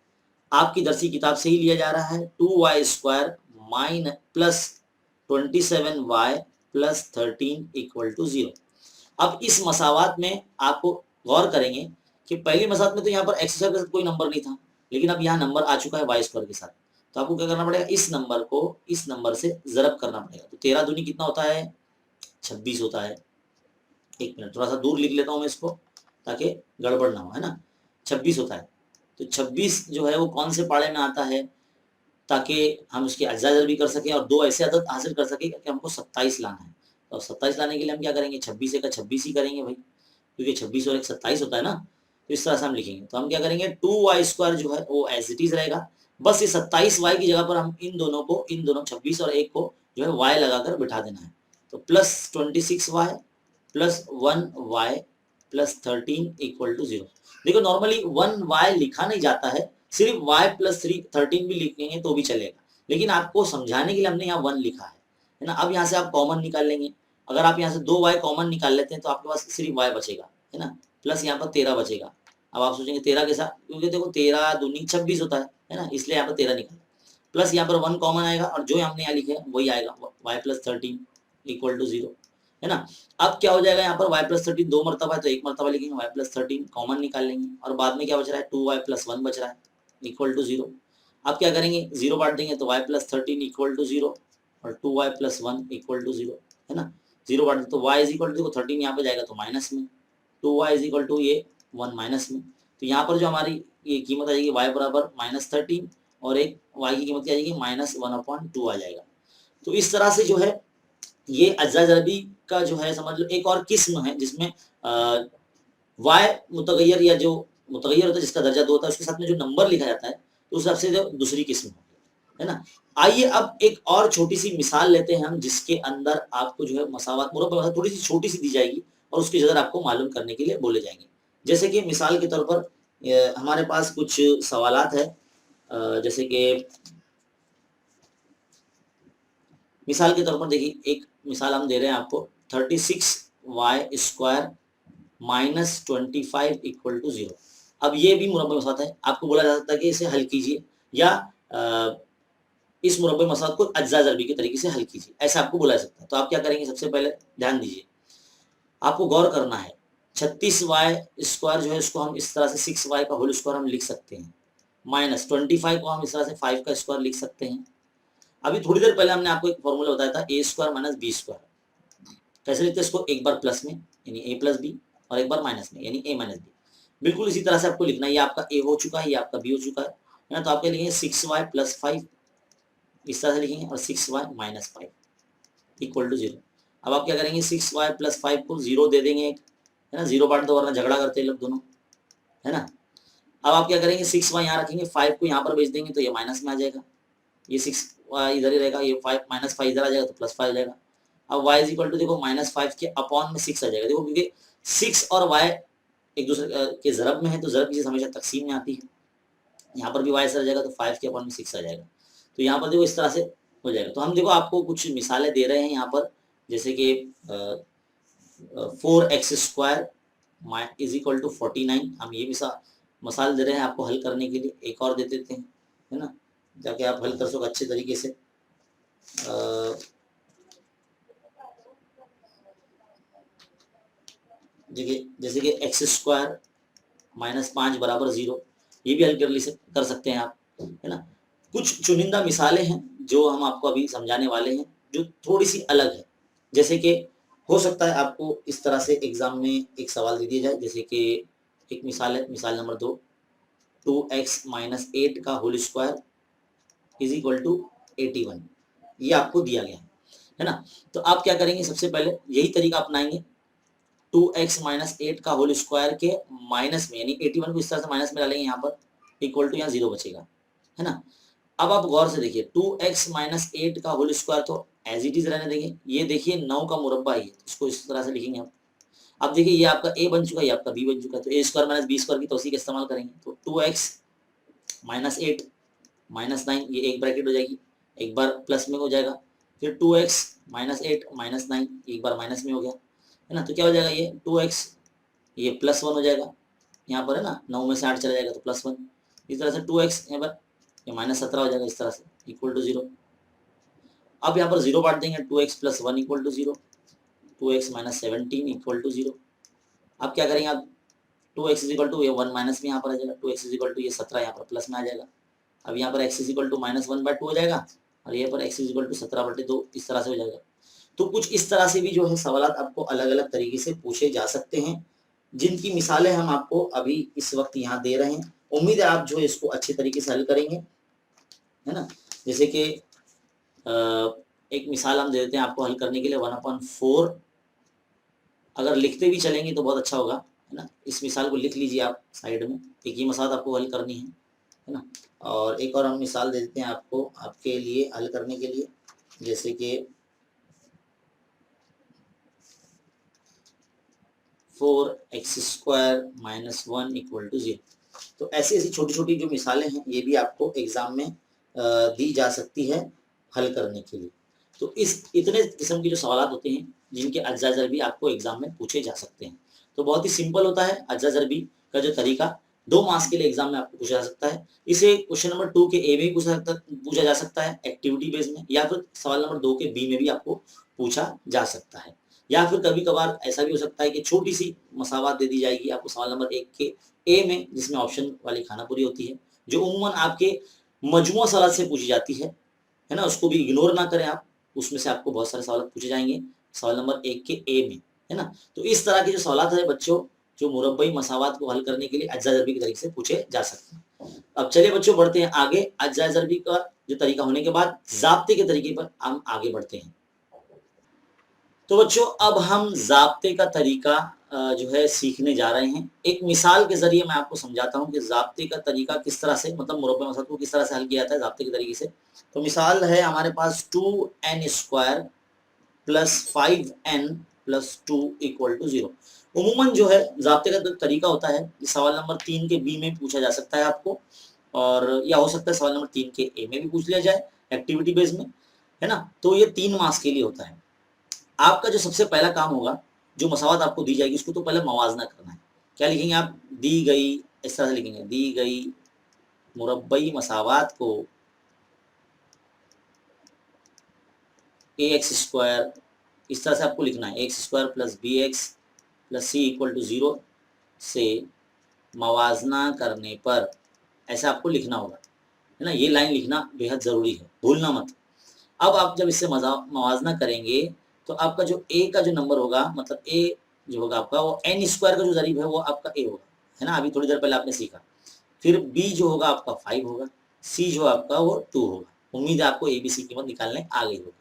आपकी दरसी किताब से ही लिया जा रहा है, 2y² minus plus 27y plus 13 equal to 0। अब इस मसावात में आपको गौर करेंगे कि पहली मसावत में तो यहाँ पर x² के साथ कोई नंबर नहीं था, लेकिन अब यहाँ नंबर आ चुका है y² के साथ। तो आपको क्या करना पड़ेगा, इस नंबर को इस नंबर से ज़रब करना पड़ेगा। तो 13 दूनी कितना होता है, 26 होता है। एक मिनट, थोड़ा सा दूर लिख लेता हूँ मैं इसको ताकि गड़बड़ ना हो, है ना। 26 होता है। तो 26 जो है वो कौन से पाड़े में आता है, ताकि हम उसकी अज्जा भी कर सकें और दो ऐसे अदद हासिल कर सकें कि हमको 27 लाना है। तो 27 लाने के लिए हम क्या करेंगे, 26 का 26 ही करेंगे भाई, क्योंकि 26 और 1 27 होता है ना। तो इस तरह से हम लिखेंगे। तो हम क्या करेंगे, 2y² जो है वो एज इट इज रहेगा, बस ये 27y की जगह पर हम इन दोनों 26 और 1 को जो है y लगाकर बिठा देना है। तो plus 26y plus 1y plus 13 equal to 0। देखो नॉर्मली 1y लिखा नहीं जाता है, सिर्फ y प्लस 13 भी लिखेंगे तो भी चलेगा, लेकिन आपको समझाने के लिए हमने यहाँ 1 लिखा है ना। अब यहाँ से आप कॉमन निकाल लेंगे। अगर आप यहाँ से 2y कॉमन निकाल लेते हैं तो आपके पास सिर्फ y बचेगा, है ना, प्लस यहाँ पर 13 बचेगा। अब आप सोचेंगे 13 के साथ, क्योंकि देखो 13 दूनी 26 होता है ना, इसलिए यहाँ पर 13 निकाल, प्लस यहाँ पर 1 कॉमन आएगा और जो हमने यहाँ लिखे वही आएगा, y प्लस 13 इक्वल टू 0, है ना। अब क्या हो जाएगा, यहाँ पर y प्लस 13 दो मरतबा है तो एक मरतबा लिखेंगे, y प्लस 13 कॉमन निकाल लेंगे, और बाद में क्या बच रहा है, 2y प्लस 1 बच रहा है इक्वल टू 0। अब क्या करेंगे, 0 बांट देंगे तो y प्लस 13 इक्वल टू 0 और 2y प्लस 1 इक्वल टू 0, है ना। 0 बांट तो y इज इक्वल टू 13 यहाँ पे जाएगा तो माइनस में, 2y इज इक्वल टू ये 1 माइनस में। तो यहाँ पर जो हमारी ये कीमत आ जाएगी y बराबर -13 और एक y की कीमत क्या आ जाएगी -1/2 आ जाएगा। तो इस तरह से जो है ये अज्जा ज़रबी का जो है समझ लो एक और किस्म है, जिसमें y मुतगैर या जो मुतगैर होता है जिसका दर्जा 2 होता है उसके साथ में जो नंबर लिखा जाता है, तो उस हिसाब से जो दूसरी किस्म है ना। आइए अब एक और छोटी सी मिसाल लेते हैं हम, जिसके अंदर आपको जो है मसावत मुरब्बा थोड़ी सी छोटी सी दी जाएगी और उसकी जगह आपको मालूम करने के लिए बोले जाएंगे। जैसे कि मिसाल के तौर पर हमारे पास कुछ सवालात है, जैसे कि मिसाल के तौर पर देखिए, एक मिसाल हम दे रहे हैं आपको, 36y² माइनस 25 इक्वल टू 0। अब ये भी मुरब्बे मसात है, आपको बोला जा सकता है कि इसे हल कीजिए या इस मुरब्बे मसात को अज्जा ज़रबी के तरीके से हल कीजिए, ऐसा आपको बोला जा सकता है। तो आप क्या करेंगे, सबसे पहले ध्यान दीजिए, आपको गौर करना है। 36y² जो है इसको हम इस तरह से 6y का होल स्क्वायर हम लिख सकते हैं, माइनस 25 को हम इस तरह से 5 का स्क्वायर लिख सकते हैं। अभी थोड़ी देर पहले हमने आपको एक फॉर्मूला बताया था a² माइनस b²। कैसे लिखते हैं इसको, एक बार प्लस में यानी a प्लस बी और एक बार माइनस में यानी a माइनस बी। बिल्कुल इसी तरह से आपको लिखना है, ये आपका a हो चुका है, ये आपका b हो चुका है ना। तो आप क्या लिखेंगे, 6y प्लस 5 इस तरह से लिखेंगे और 6y माइनस 5 इक्वल टू 0। अब आप क्या करेंगे, 6y प्लस 5 को 0 दे देंगे एक, है ना, 0 बांट दो वरना झगड़ा करते हैं लोग दोनों, है ना। अब आप क्या करेंगे, 6y यहाँ रखेंगे, 5 को यहाँ पर भेज देंगे तो ये माइनस में आ जाएगा, ये 6y इधर ही रहेगा, ये 5 माइनस 5 इधर आ जाएगा तो प्लस 5 आ जाएगा। अब y इज इक्वल टू देखो -5 के अपॉन में 6 आ जाएगा। देखो क्योंकि 6 और y एक दूसरे के ज़रब में है तो ज़रब की चीज़ हमेशा तकसीम में आती है। यहाँ पर भी y सर जाएगा तो 5 के अपॉन में 6 आ जाएगा। तो यहाँ पर देखो इस तरह से हो जाएगा। तो हम देखो आपको कुछ मिसालें दे रहे हैं यहाँ पर, जैसे कि 4x² इज इक्वल टू 49। हम ये मिसाल दे रहे हैं आपको हल करने के लिए। एक और दे देते हैं, है ना, ताकि आप हल कर सको अच्छे तरीके से। देखिए जैसे कि x² माइनस 5 बराबर 0, ये भी हल कर सकते हैं आप, है ना। कुछ चुनिंदा मिसालें हैं जो हम आपको अभी समझाने वाले हैं, जो थोड़ी सी अलग है। जैसे कि हो सकता है आपको इस तरह से एग्जाम में एक सवाल दे दिया जाए, जैसे कि एक मिसाल है, मिसाल नंबर 2, 2x माइनस 8 का whole square is equal to 81, ये आपको दिया गया है ना। तो आप क्या करेंगे, सबसे पहले यही तरीका अपनाएंगे, 2x माइनस 8 का होल स्क्वायर के माइनस में, यानी 81 को इस तरह से माइनस में डालेंगे यहाँ पर, इक्वल टू यहाँ 0 बचेगा, है ना। अब आप गौर से देखिए, 2x माइनस 8 का होल स्क्वायर तो एज इट इज रहने देंगे, ये देखिए 9 का मुरब्बा ही है, इसको इस तरह से लिखेंगे आप। अब देखिए ये आपका a बन चुका है, ये आपका b बन चुका है, तो a square minus B square की तो उसी का इस्तेमाल करेंगे। तो 2x माइनस 8 माइनस 9, ये एक ब्रैकेट हो जाएगी, एक बार प्लस में हो जाएगा, फिर 2x माइनस 8 माइनस 9, एक बार माइनस में हो गया, है ना। तो क्या हो जाएगा, ये 2x ये प्लस 1 हो जाएगा, यहाँ पर है ना 9 में से 8 चला जाएगा तो प्लस 1, इस तरह से 2x यहाँ पर ये माइनस 17 हो जाएगा, इस तरह से इक्वल टू 0। अब यहाँ पर 0 बांट देंगे, 2x plus 1 equal to 0, 2x minus 17 equal to 0। अब क्या करेंगे आप, 2x इज इक्वल टू ये 1 माइनस में यहाँ पर आ जाएगा, 2x इज इक्वल टू ये 17 यहाँ पर प्लस में आ जाएगा। अब यहाँ पर x is equal to minus 1/2 हो जाएगा, और यहाँ पर x इज इक्वल टू 17/2, इस तरह से हो जाएगा। तो कुछ इस तरह से भी जो है सवाल आपको अलग अलग तरीके से पूछे जा सकते हैं, जिनकी मिसालें हम आपको अभी इस वक्त यहाँ दे रहे हैं। उम्मीद है आप जो है इसको अच्छे तरीके से हल करेंगे, है ना। जैसे कि एक मिसाल हम दे देते हैं आपको हल करने के लिए, 1/4, अगर लिखते भी चलेंगे तो बहुत अच्छा होगा, है ना। इस मिसाल को लिख लीजिए आप साइड में, एक ही मसाल आपको हल करनी है ना। और एक और हम मिसाल दे देते हैं आपको आपके लिए हल करने के लिए, जैसे कि 4x² माइनस 1 इक्वल टू 0। तो ऐसी ऐसी छोटी छोटी जो मिसालें हैं ये भी आपको एग्जाम में दी जा सकती है हल करने के लिए। तो इस इतने किस्म के जो सवाल होते हैं जिनके अज्जा ज़रबी आपको एग्जाम में पूछे जा सकते हैं। तो बहुत ही सिंपल होता है अज्जा ज़रबी का जो तरीका, 2 मार्क्स के लिए एग्जाम में आपको पूछा जा सकता है। इसे क्वेश्चन नंबर 2 के ए में भी पूछा जा सकता है एक्टिविटी बेस में, या फिर सवाल नंबर 2 के बी में भी आपको पूछा जा सकता है। या फिर कभी कभार ऐसा भी हो सकता है कि छोटी सी मसावत दे दी जाएगी आपको सवाल नंबर 1 के ए में, जिसमें ऑप्शन वाली खानापुरी होती है, जो उम्मूमन आपके मजमूआ सवाल से पूछी जाती है ना। उसको भी इग्नोर ना करें आप, उसमें से आपको बहुत सारे सवाल पूछे जाएंगे सवाल नंबर 1 के ए में, है ना। तो इस तरह के जो सवाल है बच्चों, जो मुरब्बई मसावत को हल करने के लिए अज्जा ज़रबी के तरीके से पूछे जा सकते हैं। अब चलिए बच्चों बढ़ते हैं आगे। अज्जा ज़रबी का जो तरीका होने के बाद ज़ाब्ते के तरीके पर हम आगे बढ़ते हैं। तो बच्चों अब हम ज़ाब्ते का तरीका जो है सीखने जा रहे हैं। एक मिसाल के ज़रिए मैं आपको समझाता हूँ कि ज़ाब्ते का तरीका किस तरह से, मतलब मुरब्बा मसावत को किस तरह से हल किया जाता है ज़ाब्ते के तरीके से। तो मिसाल है हमारे पास 2n² plus 5n plus 2 equal to 0। उमूमन जो है ज़ाब्ते का जो तरीका होता है, सवाल नंबर 3 के बी में पूछा जा सकता है आपको, और या हो सकता है सवाल नंबर 3 के ए में भी पूछ लिया जाए एक्टिविटी बेस में, है ना। तो ये 3 मार्क्स के लिए होता है। आपका जो सबसे पहला काम होगा, जो मसावत आपको दी जाएगी उसको तो पहले मवाजना करना है। क्या लिखेंगे आप, दी गई, इस तरह से लिखेंगे, दी गई मुरब्बई मसावत को ax², इस तरह से आपको लिखना है, x² plus bx plus c equal to 0 से मवाजना करने पर, ऐसा आपको लिखना होगा, है ना। ये लाइन लिखना बेहद ज़रूरी है, भूलना मत। अब आप जब इससे मवाजना करेंगे तो आपका जो a का जो नंबर होगा, मतलब a जो होगा आपका, वो n² का जो ज़रीब है वो आपका a होगा, है ना। अभी थोड़ी देर पहले आपने सीखा। फिर b जो होगा आपका 5 होगा, c जो आपका वो 2 होगा। उम्मीद है आपको ABC कीमत निकालने आ गई होगी।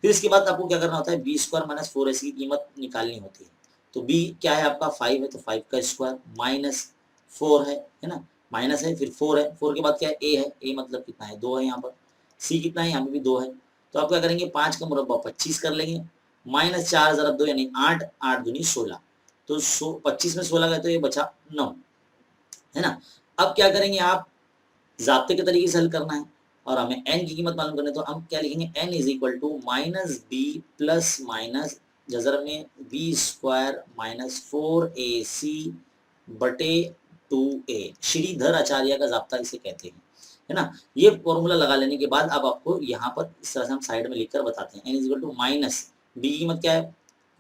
फिर इसके बाद आपको क्या करना होता है, b² माइनस 4ac की कीमत निकालनी होती है। तो b क्या है आपका 5 है, तो 5 का स्क्वायर माइनस 4 है ना, माइनस है, फिर 4 है, 4 के बाद क्या है, a है, a मतलब कितना है, 2 है यहाँ पर, c कितना है, यहाँ पे भी 2 है। तो आप क्या करेंगे, 5 का मुरब्बा 25 कर लेंगे, माइनस 4 ज़रब 2 यानी 8, 8 दूनी 16, तो 25 में 16 गए तो ये बचा 9, है ना। अब क्या करेंगे आप, ज़ाब्ते के तरीके से हल करना है और हमें n की कीमत मालूम करनी है, तो हम क्या लिखेंगे, n is equal to minus b plus minus जज़र में b² माइनस 4ac बटे 2a, श्रीधर आचार्य का ज़ाब्ता इसे कहते हैं, है ना। ये फॉर्मूला लगा लेने के बाद अब आपको यहाँ पर इस तरह से हम साइड में लिखकर बताते हैं, n is equal to minus b की कीमत क्या है,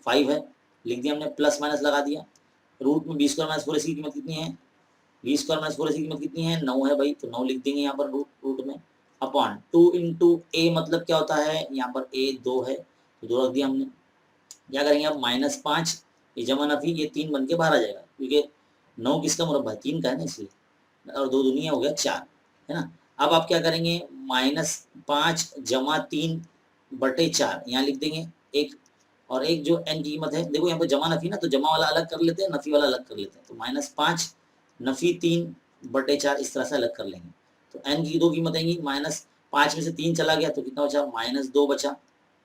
5 है, लिख दिया हमने, प्लस माइनस लगा दिया, रूट में b² माइनस 4ac की कीमत कितनी है, b² माइनस 4ac की कीमत कितनी है, 9 है भाई, तो 9 लिख देंगे यहाँ पर रूट में, अपॉन 2 इंटू a मतलब क्या होता है, यहाँ पर a 2 है तो 2 रख दिया हमने, क्या करेंगे आप, -5 ये जमा नफी, ये 3 बन के बाहर आ जाएगा, क्योंकि 9 किसका मुरब्बा है, 3 का है ना, इसलिए, और 2 दूनी हो गया 4, है ना। अब आप क्या करेंगे, -5 जमा 3 बटे 4 यहाँ लिख देंगे एक, और एक जो n की कीमत है, देखो यहाँ पे जमा नफी ना, तो जमा वाला अलग कर लेते हैं, नफी वाला अलग कर लेते हैं, तो -5 नफी 3 बटे 4 इस तरह से अलग कर लेंगे। तो n की 2 कीमत आएंगी, -5 में से 3 चला गया तो कितना बचा, -2 बचा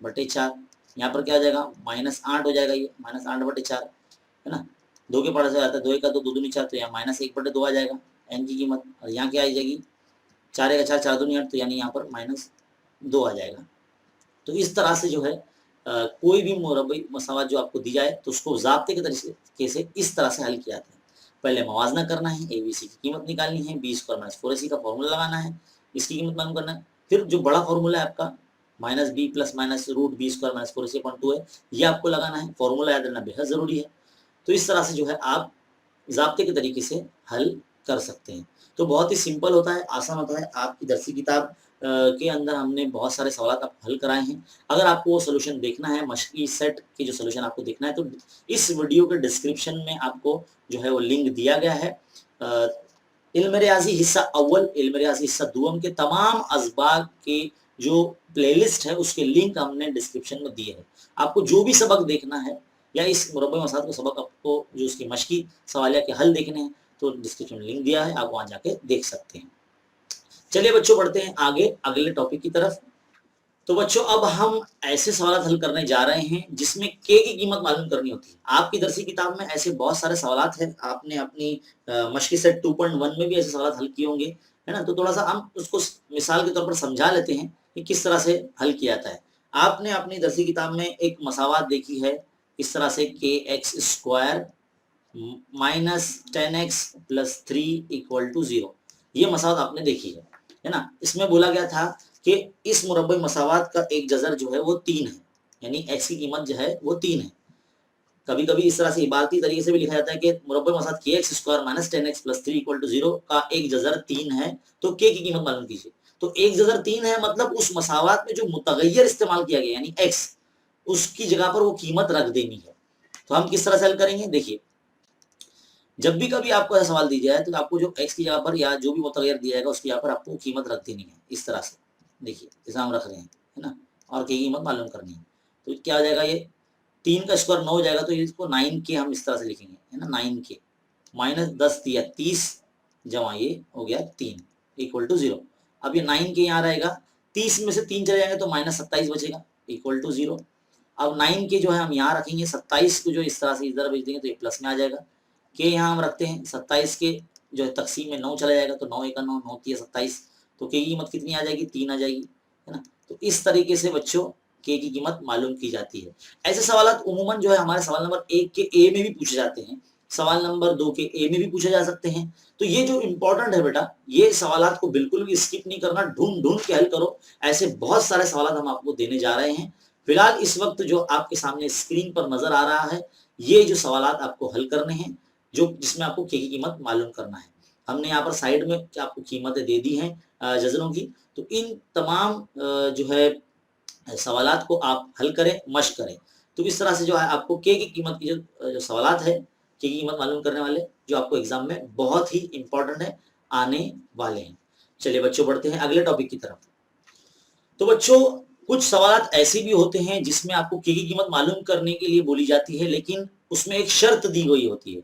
बटे 4, यहाँ पर क्या हो जाएगा, -8 हो जाएगा, ये -8 बटे 4, है ना। 2 के पढ़ा से आता है, 2 का 2, 2 दूनी 4, तो यहाँ -1 बटे 2 आ जाएगा n की कीमत, और यहाँ क्या आ जाएगी, 4 का 4, 4 दूनी 8, तो यानी यहाँ पर -2 आ जाएगा। तो इस तरह से जो है कोई भी मुरब्बी मसावत जो आपको दी जाए तो उसको ज़ाब्ते के तरीके से इस तरह से हल किया जाता है। पहले मवाजना करना है, ABC की कीमत निकालनी है, B स्क्वायर माइनस 4AC का फॉर्मूला लगाना है, इसकी कीमत मालूम करना है, फिर जो बड़ा फॉर्मूला है आपका -b plus minus root B square minus 4AC/2 है, ये आपको लगाना है, फॉर्मूला याद रखना बेहद ज़रूरी है। तो इस तरह से जो है आप ज़ाब्ते के तरीके से हल कर सकते हैं। तो बहुत ही सिंपल होता है, आसान होता है। आपकी दरसी किताब के अंदर हमने बहुत सारे सवाल आप हल कराए हैं। अगर आपको वो सोल्यूशन देखना है, मशक़ी सेट के जो सोल्यूशन आपको देखना है, तो इस वीडियो के डिस्क्रिप्शन में आपको जो है वो लिंक दिया गया है। इल्म रियाज़ी हिस्सा अव्वल, इल्म रियाज़ी हिस्सा दुअम के तमाम असबाग के जो प्लेलिस्ट है उसके लिंक हमने डिस्क्रिप्शन में दिए हैं। आपको जो भी सबक देखना है या इस मुरब्बी मसाइल का सबक आपको जो उसकी मशक़ी सवालिया के हल देखने हैं, तो डिस्क्रिप्शन में लिंक दिया है, आप वहाँ जाके देख सकते हैं। चलिए बच्चों, बढ़ते हैं आगे अगले टॉपिक की तरफ। तो बच्चों, अब हम ऐसे सवाल हल करने जा रहे हैं जिसमें के की कीमत मालूम करनी होती है। आपकी दरसी किताब में ऐसे बहुत सारे सवाल हैं, आपने अपनी मशक़ी सेट 2.1 में भी ऐसे सवाल हल किए होंगे, है ना। तो थोड़ा सा हम उसको मिसाल के तौर पर समझा लेते हैं कि किस तरह से हल किया जाता है। आपने अपनी दरसी किताब में एक मसावत देखी है इस तरह से, kx² माइनस 10x प्लस 3 = 0, ये मसावत आपने देखी है ना। इसमें बोला गया था कि इस मुरब्बी मसावत का एक जज़र जो है वो 3 है, यानी x की कीमत जो है वो 3 है। कभी-कभी इस तरह से इबारती तरीके से भी लिखा जाता है कि मुरब्बी मसावत kx² माइनस 10x प्लस 3 = 0 का एक जज़र 3 है, तो k की कीमत मालूम कीजिए। तो एक जज़र 3 है, मतलब उस मसावत में जो मुतगय्यर इस्तेमाल किया गया यानी x, उसकी जगह पर वो कीमत रख देनी है। तो हम किस तरह से हल करेंगे, देखिए, जब भी कभी आपको ऐसा सवाल दी जाए तो आपको जो x की जगह पर या जो भी मुतगय्यर दिया जाएगा उसकी जगह पर आपको कीमत रख देनी है इस तरह से। देखिए जैसा हम रख रहे हैं, है ना, और k की कीमत मालूम करनी है। तो क्या हो जाएगा, ये 3 का स्क्वायर 9 हो जाएगा, तो इसको 9k हम इस तरह से लिखेंगे, है ना, 9k माइनस 10 दिया 30 जमा ये हो गया 3 = 0। अब ये 9k यहाँ रहेगा, 30 में से 3 चले जाएंगे तो -27 बचेगा = 0। अब 9k जो है हम यहाँ रखेंगे, 27 को जो इस तरह से इधर भेज देंगे तो ये प्लस में आ जाएगा। के यहाँ हम रखते हैं 27 के जो है तकसीम में 9 चला जाएगा, तो 9 × 9 9 × 27, तो के की कीमत कितनी आ जाएगी, 3 आ जाएगी, है ना। तो इस तरीके से बच्चों के की कीमत मालूम की जाती है। ऐसे सवाल उमूमन जो है हमारे सवाल नंबर 1 के ए में भी पूछे जाते हैं, सवाल नंबर 2 के ए में भी पूछे जा सकते हैं। तो ये जो इम्पोर्टेंट है बेटा, ये सवाल को बिल्कुल भी स्किप नहीं करना, ढूंढ ढूंढ के हल करो। ऐसे बहुत सारे सवाल हम आपको देने जा रहे हैं। फिलहाल इस वक्त जो आपके सामने स्क्रीन पर नजर आ रहा है, ये जो सवाल आपको हल करने हैं, जो जिसमें आपको के की कीमत मालूम करना है। हमने यहाँ पर साइड में आपको कीमतें दे दी हैं जजरों की, तो इन तमाम जो है सवालात को आप हल करें, मश्क करें। तो इस तरह से जो है आपको के की कीमत की जो सवालात है, के की कीमत मालूम करने वाले, जो आपको एग्जाम में बहुत ही इंपॉर्टेंट है, आने वाले हैं। चलिए बच्चों, बढ़ते हैं अगले टॉपिक की तरफ। तो बच्चों, कुछ सवाल ऐसे भी होते हैं जिसमें आपको के की कीमत मालूम करने के लिए बोली जाती है, लेकिन उसमें एक शर्त दी गई होती है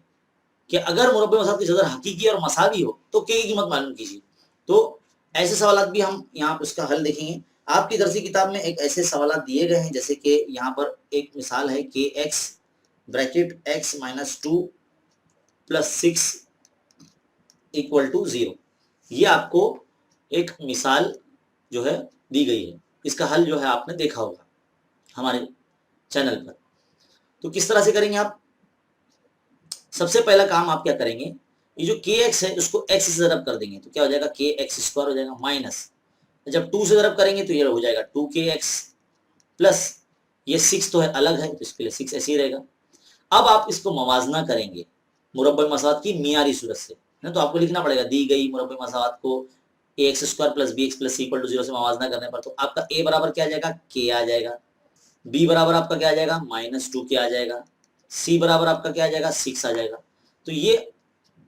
कि अगर मुरब्बी मसावत की जज़र हकीकी और मसावी हो तो के की कीमत मालूम कीजिए। तो ऐसे सवालात भी हम यहाँ उसका हल देखेंगे। आपकी दरसी किताब में एक ऐसे सवालात दिए गए हैं, जैसे कि यहाँ पर एक मिसाल है kx ब्रैकेट x - 2 + 6 = 0। ये आपको एक मिसाल जो है दी गई है, इसका हल जो है आपने देखा होगा हमारे चैनल पर। तो किस तरह से करेंगे आप, सबसे पहला काम आप क्या करेंगे, ये जो kx है उसको x से ज़रब कर देंगे, तो क्या हो जाएगा, kx² हो जाएगा, माइनस जब 2 से ज़रब करेंगे तो ये हो जाएगा 2kx प्लस ये 6 तो है अलग है, तो इसके लिए 6 ऐसे ही रहेगा। अब आप इसको मवाजना करेंगे मुरब्बी मसावत की मियारी सूरत से, ना, तो आपको लिखना पड़ेगा दी गई मुरब्बी मसावत को ax² + bx + c = 0 से मवाजना करने पर, तो आपका a बराबर क्या आ जाएगा, k आ जाएगा, बी बराबर आपका क्या आ जाएगा -2k आ जाएगा, सी बराबर आपका क्या आ जाएगा 6 आ जाएगा। तो ये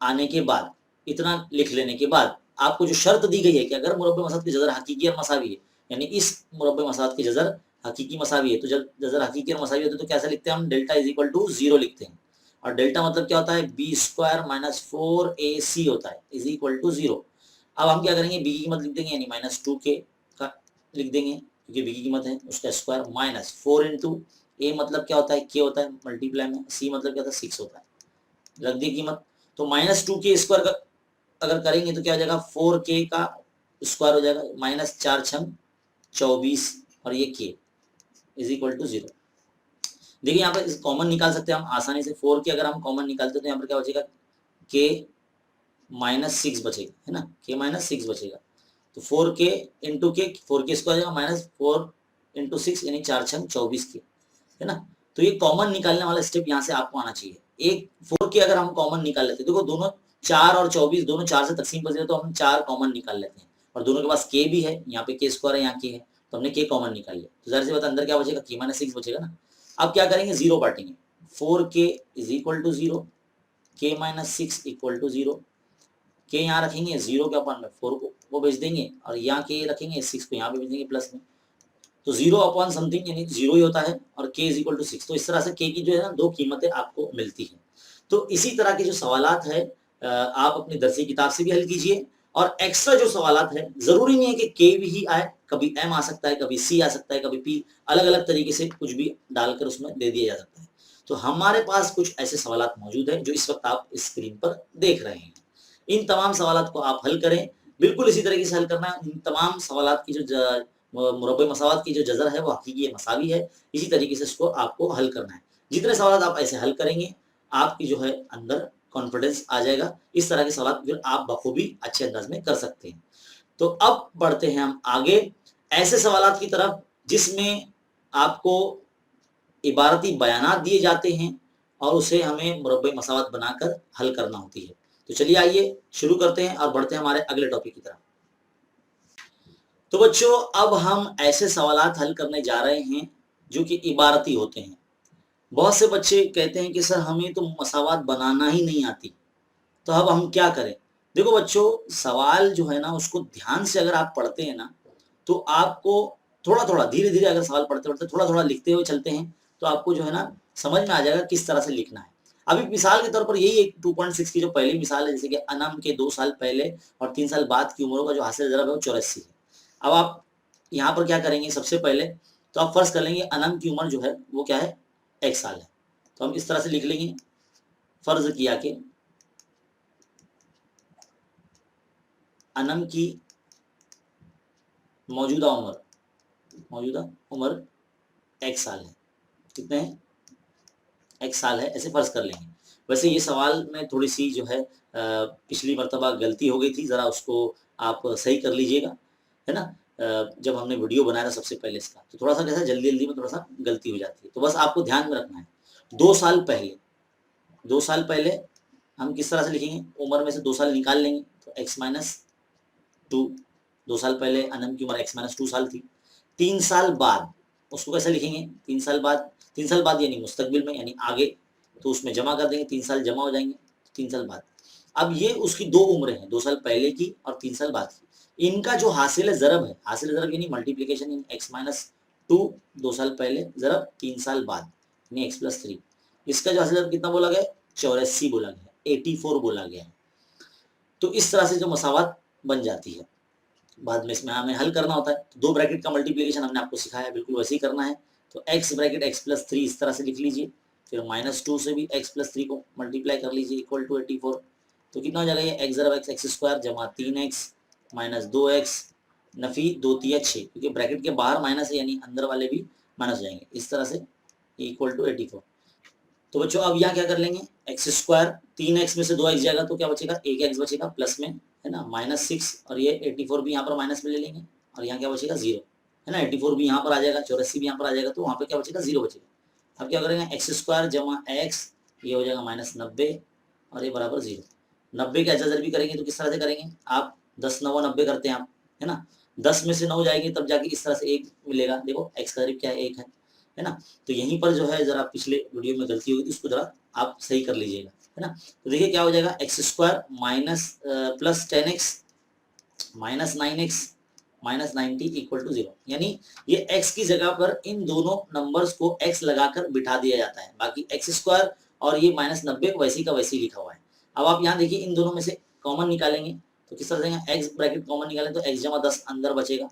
आने के बाद, इतना लिख लेने के बाद आपको जो शर्त दी गई है कि अगर मुरब्बे मसाद की जजर हकीकी और मसावी है, यानी इस मुरब्बे मसाद की जजर हकीकी मसावी है, तो जब जजर हकीकी और मसावी होती है तो कैसे लिखते हैं हम, डेल्टा इज इक्वल टू 0 लिखते हैं। और डेल्टा मतलब क्या होता है, बी स्क्वायर माइनस 4ac होता है, इज इक्वल टू 0। अब हम क्या करेंगे, बी की कीमत लिख देंगे, यानी -2k का लिख देंगे क्योंकि बी की कीमत है, उसका स्क्वायर माइनस 4 इंटू ए मतलब क्या होता है, के होता है मल्टीप्लाई में, सी मतलब क्या होता है 6 होता है, रख दी कीमत। तो -2k स्क्वायर का अगर करेंगे तो क्या हो जाएगा, 4k का स्क्वायर हो जाएगा, -4×6 = 24 और ये k इज इक्वल टू 0। देखिए यहाँ पर कॉमन निकाल सकते हैं हम आसानी से, 4k अगर हम कॉमन निकालते हैं तो यहाँ पर क्या बचेगा, k -6 बचेगा, है ना, k -6 बचेगा। तो 4k इंटू के 4k स्क्वायर जाएगा -4 × 6 यानी 4×6 = 24k, है ना। तो ये कॉमन निकालने वाला स्टेप यहाँ से आपको आना चाहिए। एक 4k अगर हम कॉमन निकाल लेते हैं, देखो दोनों 4 और 24 दोनों 4 से तकसीम बचे तो हम 4 कॉमन निकाल लेते हैं, और दोनों के पास k भी है, यहाँ पे k स्क्वायर है, यहाँ k है, तो हमने k कॉमन निकाल लिया, तो जाहिर सी बात अंदर क्या बचेगा, k -6 बचेगा ना। अब क्या करेंगे, 0 बांटेंगे, 4k = 0, k -6 = 0, के यहाँ रखेंगे 0 के अपन में 4 को वो भेज देंगे, और यहाँ के रखेंगे 6 को यहाँ पे भेज देंगे प्लस में, तो 0 अपॉन समथिंग यानी 0 ही होता है, और k = 6। तो इस तरह से k की जो है ना 2 कीमतें आपको मिलती हैं। तो इसी तरह के जो सवालात है आप अपनी दरसी किताब से भी हल कीजिए, और एक्स्ट्रा जो सवालात है जरूरी नहीं है कि k भी ही आए, कभी m आ सकता है, कभी c आ सकता है, कभी p, अलग अलग तरीके से कुछ भी डालकर उसमें दे दिया जा सकता है। तो हमारे पास कुछ ऐसे सवालात मौजूद है जो इस वक्त आप स्क्रीन पर देख रहे हैं। इन तमाम सवालात को आप हल करें, बिल्कुल इसी तरीके से हल करना है। इन तमाम सवालात की जो मुरब्बे मसावात की जो जजर है वो हकीकी है, मसावी है, इसी तरीके से इसको आपको हल करना है। जितने सवाल आप ऐसे हल करेंगे आपकी जो है अंदर कॉन्फिडेंस आ जाएगा, इस तरह के सवाल फिर आप बखूबी अच्छे अंदाज में कर सकते हैं। तो अब बढ़ते हैं हम आगे ऐसे सवालात की तरफ जिसमें आपको इबारती बयानात दिए जाते हैं और उसे हमें मुरब्बे मसावत बनाकर हल करना होती है। तो चलिए आइए शुरू करते हैं और बढ़ते हैं हमारे अगले टॉपिक की तरफ। तो बच्चों अब हम ऐसे सवालात हल करने जा रहे हैं जो कि इबारती होते हैं। बहुत से बच्चे कहते हैं कि सर हमें तो मसावत बनाना ही नहीं आती, तो अब हम क्या करें। देखो बच्चों, सवाल जो है ना उसको ध्यान से अगर आप पढ़ते हैं ना तो आपको थोड़ा थोड़ा धीरे धीरे अगर सवाल पढ़ते पढ़ते थोड़ा थोड़ा लिखते हुए चलते हैं तो आपको जो है ना समझ में आ जाएगा किस तरह से लिखना है। अभी मिसाल के तौर पर यही एक 2.6 की जो पहली मिसाल है, जैसे कि अनम के 2 साल पहले और 3 साल बाद की उम्रों का जो हासिल ज़रब है वो 84 है। अब आप यहाँ पर क्या करेंगे, सबसे पहले तो आप फर्ज कर लेंगे अनम की उम्र जो है वो क्या है, 1 साल है। तो हम इस तरह से लिख लेंगे, फर्ज किया कि अनम की मौजूदा उम्र 1 साल है। कितने हैं, 1 साल है, ऐसे फर्ज कर लेंगे। वैसे ये सवाल में थोड़ी सी जो है पिछली मर्तबा गलती हो गई थी, ज़रा उसको आप सही कर लीजिएगा, है ना। जब हमने वीडियो बनाया था सबसे पहले इसका, तो थोड़ा सा कैसा जल्दी जल्दी में थोड़ा सा गलती हो जाती है, तो बस आपको ध्यान में रखना है। 2 साल पहले, 2 साल पहले हम किस तरह से लिखेंगे, उम्र में से 2 साल निकाल लेंगे तो x - 2, 2 साल पहले अनम की उम्र x - 2 साल थी। 3 साल बाद उसको कैसे लिखेंगे, 3 साल बाद, 3 साल बाद यानी मुस्तकबिल में यानी आगे, तो उसमें जमा कर देंगे, 3 साल जमा हो जाएंगे, 3 साल बाद। अब ये उसकी 2 उम्रें हैं, 2 साल पहले की और 3 साल बाद की। इनका जो हासिल ज़रब है, हासिल ज़रब यानी मल्टीप्लिकेशन इन x - 2, 2 साल पहले ज़रब 3 साल बाद यानी x + 3, इसका जो हासिल ज़रब कितना बोला गया, 84 बोला गया, 84 बोला गया है। तो इस तरह से जो मसावत बन जाती है, बाद में इसमें हमें हल करना होता है। तो 2 ब्रैकेट का मल्टीप्लिकेशन हमने आपको सिखाया है, बिल्कुल वैसे ही करना है। तो x ब्रैकेट x + 3 इस तरह से लिख लीजिए, फिर -2 से भी x + 3 को मल्टीप्लाई कर लीजिए इक्वल टू 84। तो कितना हो जाएगा ये, x ज़रब x x² जमा 3x माइनस 2x नफी 2 तिया 6, क्योंकि ब्रैकेट के बाहर माइनस है यानी अंदर वाले भी माइनस हो जाएंगे, इस तरह से इक्वल टू 84। तो बच्चों अब यहाँ क्या कर लेंगे, x², 3x में से 2x जाएगा तो क्या बचेगा, 1x बचेगा प्लस में, है ना, -6, और ये 84 भी यहाँ पर माइनस में ले लेंगे, और यहाँ क्या बचेगा 0, है ना। 84 भी यहाँ पर आ जाएगा, 84 भी यहाँ पर आ जाएगा, तो वहाँ पे क्या बचेगा 0 बचेगा। अब क्या करेंगे, x² जमा x, ये हो जाएगा -90 और ये बराबर 0। 90 के अजाजर भी करेंगे तो किस तरह से करेंगे आप, 10 9 90 करते हैं आप, है ना। 10 में से 9 जाएंगे तब जाके इस तरह से 1 मिलेगा। देखो x का करीब क्या है, 1 है है ना। तो यहीं पर जो है जरा पिछले वीडियो में गलती हुई थी, उसको जरा आप सही कर लीजिएगा, है ना। तो देखिए क्या हो जाएगा, x square minus plus 10x minus 9x minus 90 equal to 0, यानी ये x की जगह पर इन दोनों नंबर्स को x लगाकर बिठा दिया जाता है, बाकी एक्स स्क्वायर और ये माइनस 90 वैसी का वैसी लिखा हुआ है। अब आप यहाँ देखिए इन दोनों में से कॉमन निकालेंगे तो किस तरह से x ब्रैकेट कॉमन निकालें तो x जमा 10 अंदर बचेगा,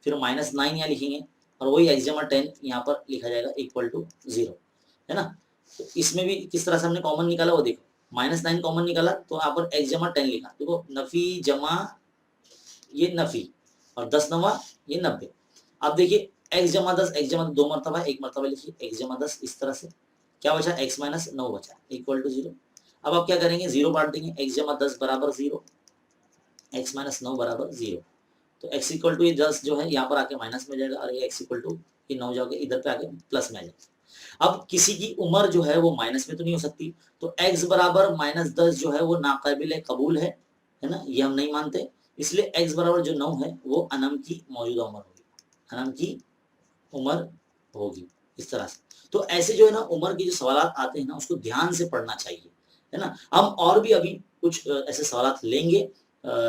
फिर माइनस 9 यहाँ लिखेंगे और वही x जमा 10 यहाँ पर लिखा जाएगा इक्वल टू 0, है ना। तो इसमें भी किस तरह से हमने कॉमन निकाला वो देखो, माइनस 9 कॉमन निकाला तो यहाँ पर x जमा 10 लिखा, देखो नफी जमा ये नफी और 10 नवा ये 90। अब देखिए x जमा 10 x जमा 2 मरतबा एक मरतबा लिखिए x जमा 10, इस तरह से क्या बचा x माइनस 9 बचा इक्वल टू 0। अब आप क्या करेंगे, 0 बांट देंगे, x जमा 10 बराबर 0, x माइनस 9 बराबर 0, तो x इक्वल टू ये 10 जो है यहाँ पर आके माइनस में जाएगा और ये x इक्वल टू ये 9 जाओगे इधर पे आके प्लस में आ जाएगा। अब किसी की उम्र जो है वो माइनस में तो नहीं हो सकती, तो x बराबर माइनस 10 जो है वो नाकाबिल कबूल है ना, ये हम नहीं मानते, इसलिए x बराबर जो 9 है वो अनम की मौजूदा उम्र होगी, अनम की उम्र होगी इस तरह से। तो ऐसे जो है ना उम्र के जो सवाल आते हैं ना उसको ध्यान से पढ़ना चाहिए, है ना। हम और भी अभी कुछ ऐसे सवाल लेंगे